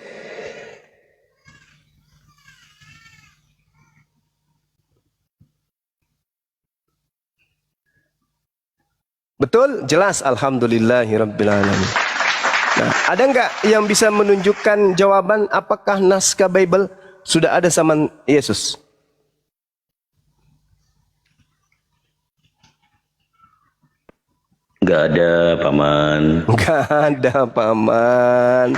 Betul? Jelas? Alhamdulillahirrabbilalamin. Nah, ada nggak yang bisa menunjukkan jawaban apakah naskah Bible sudah ada zaman Yesus? Nggak ada, Paman. Nggak ada, Paman.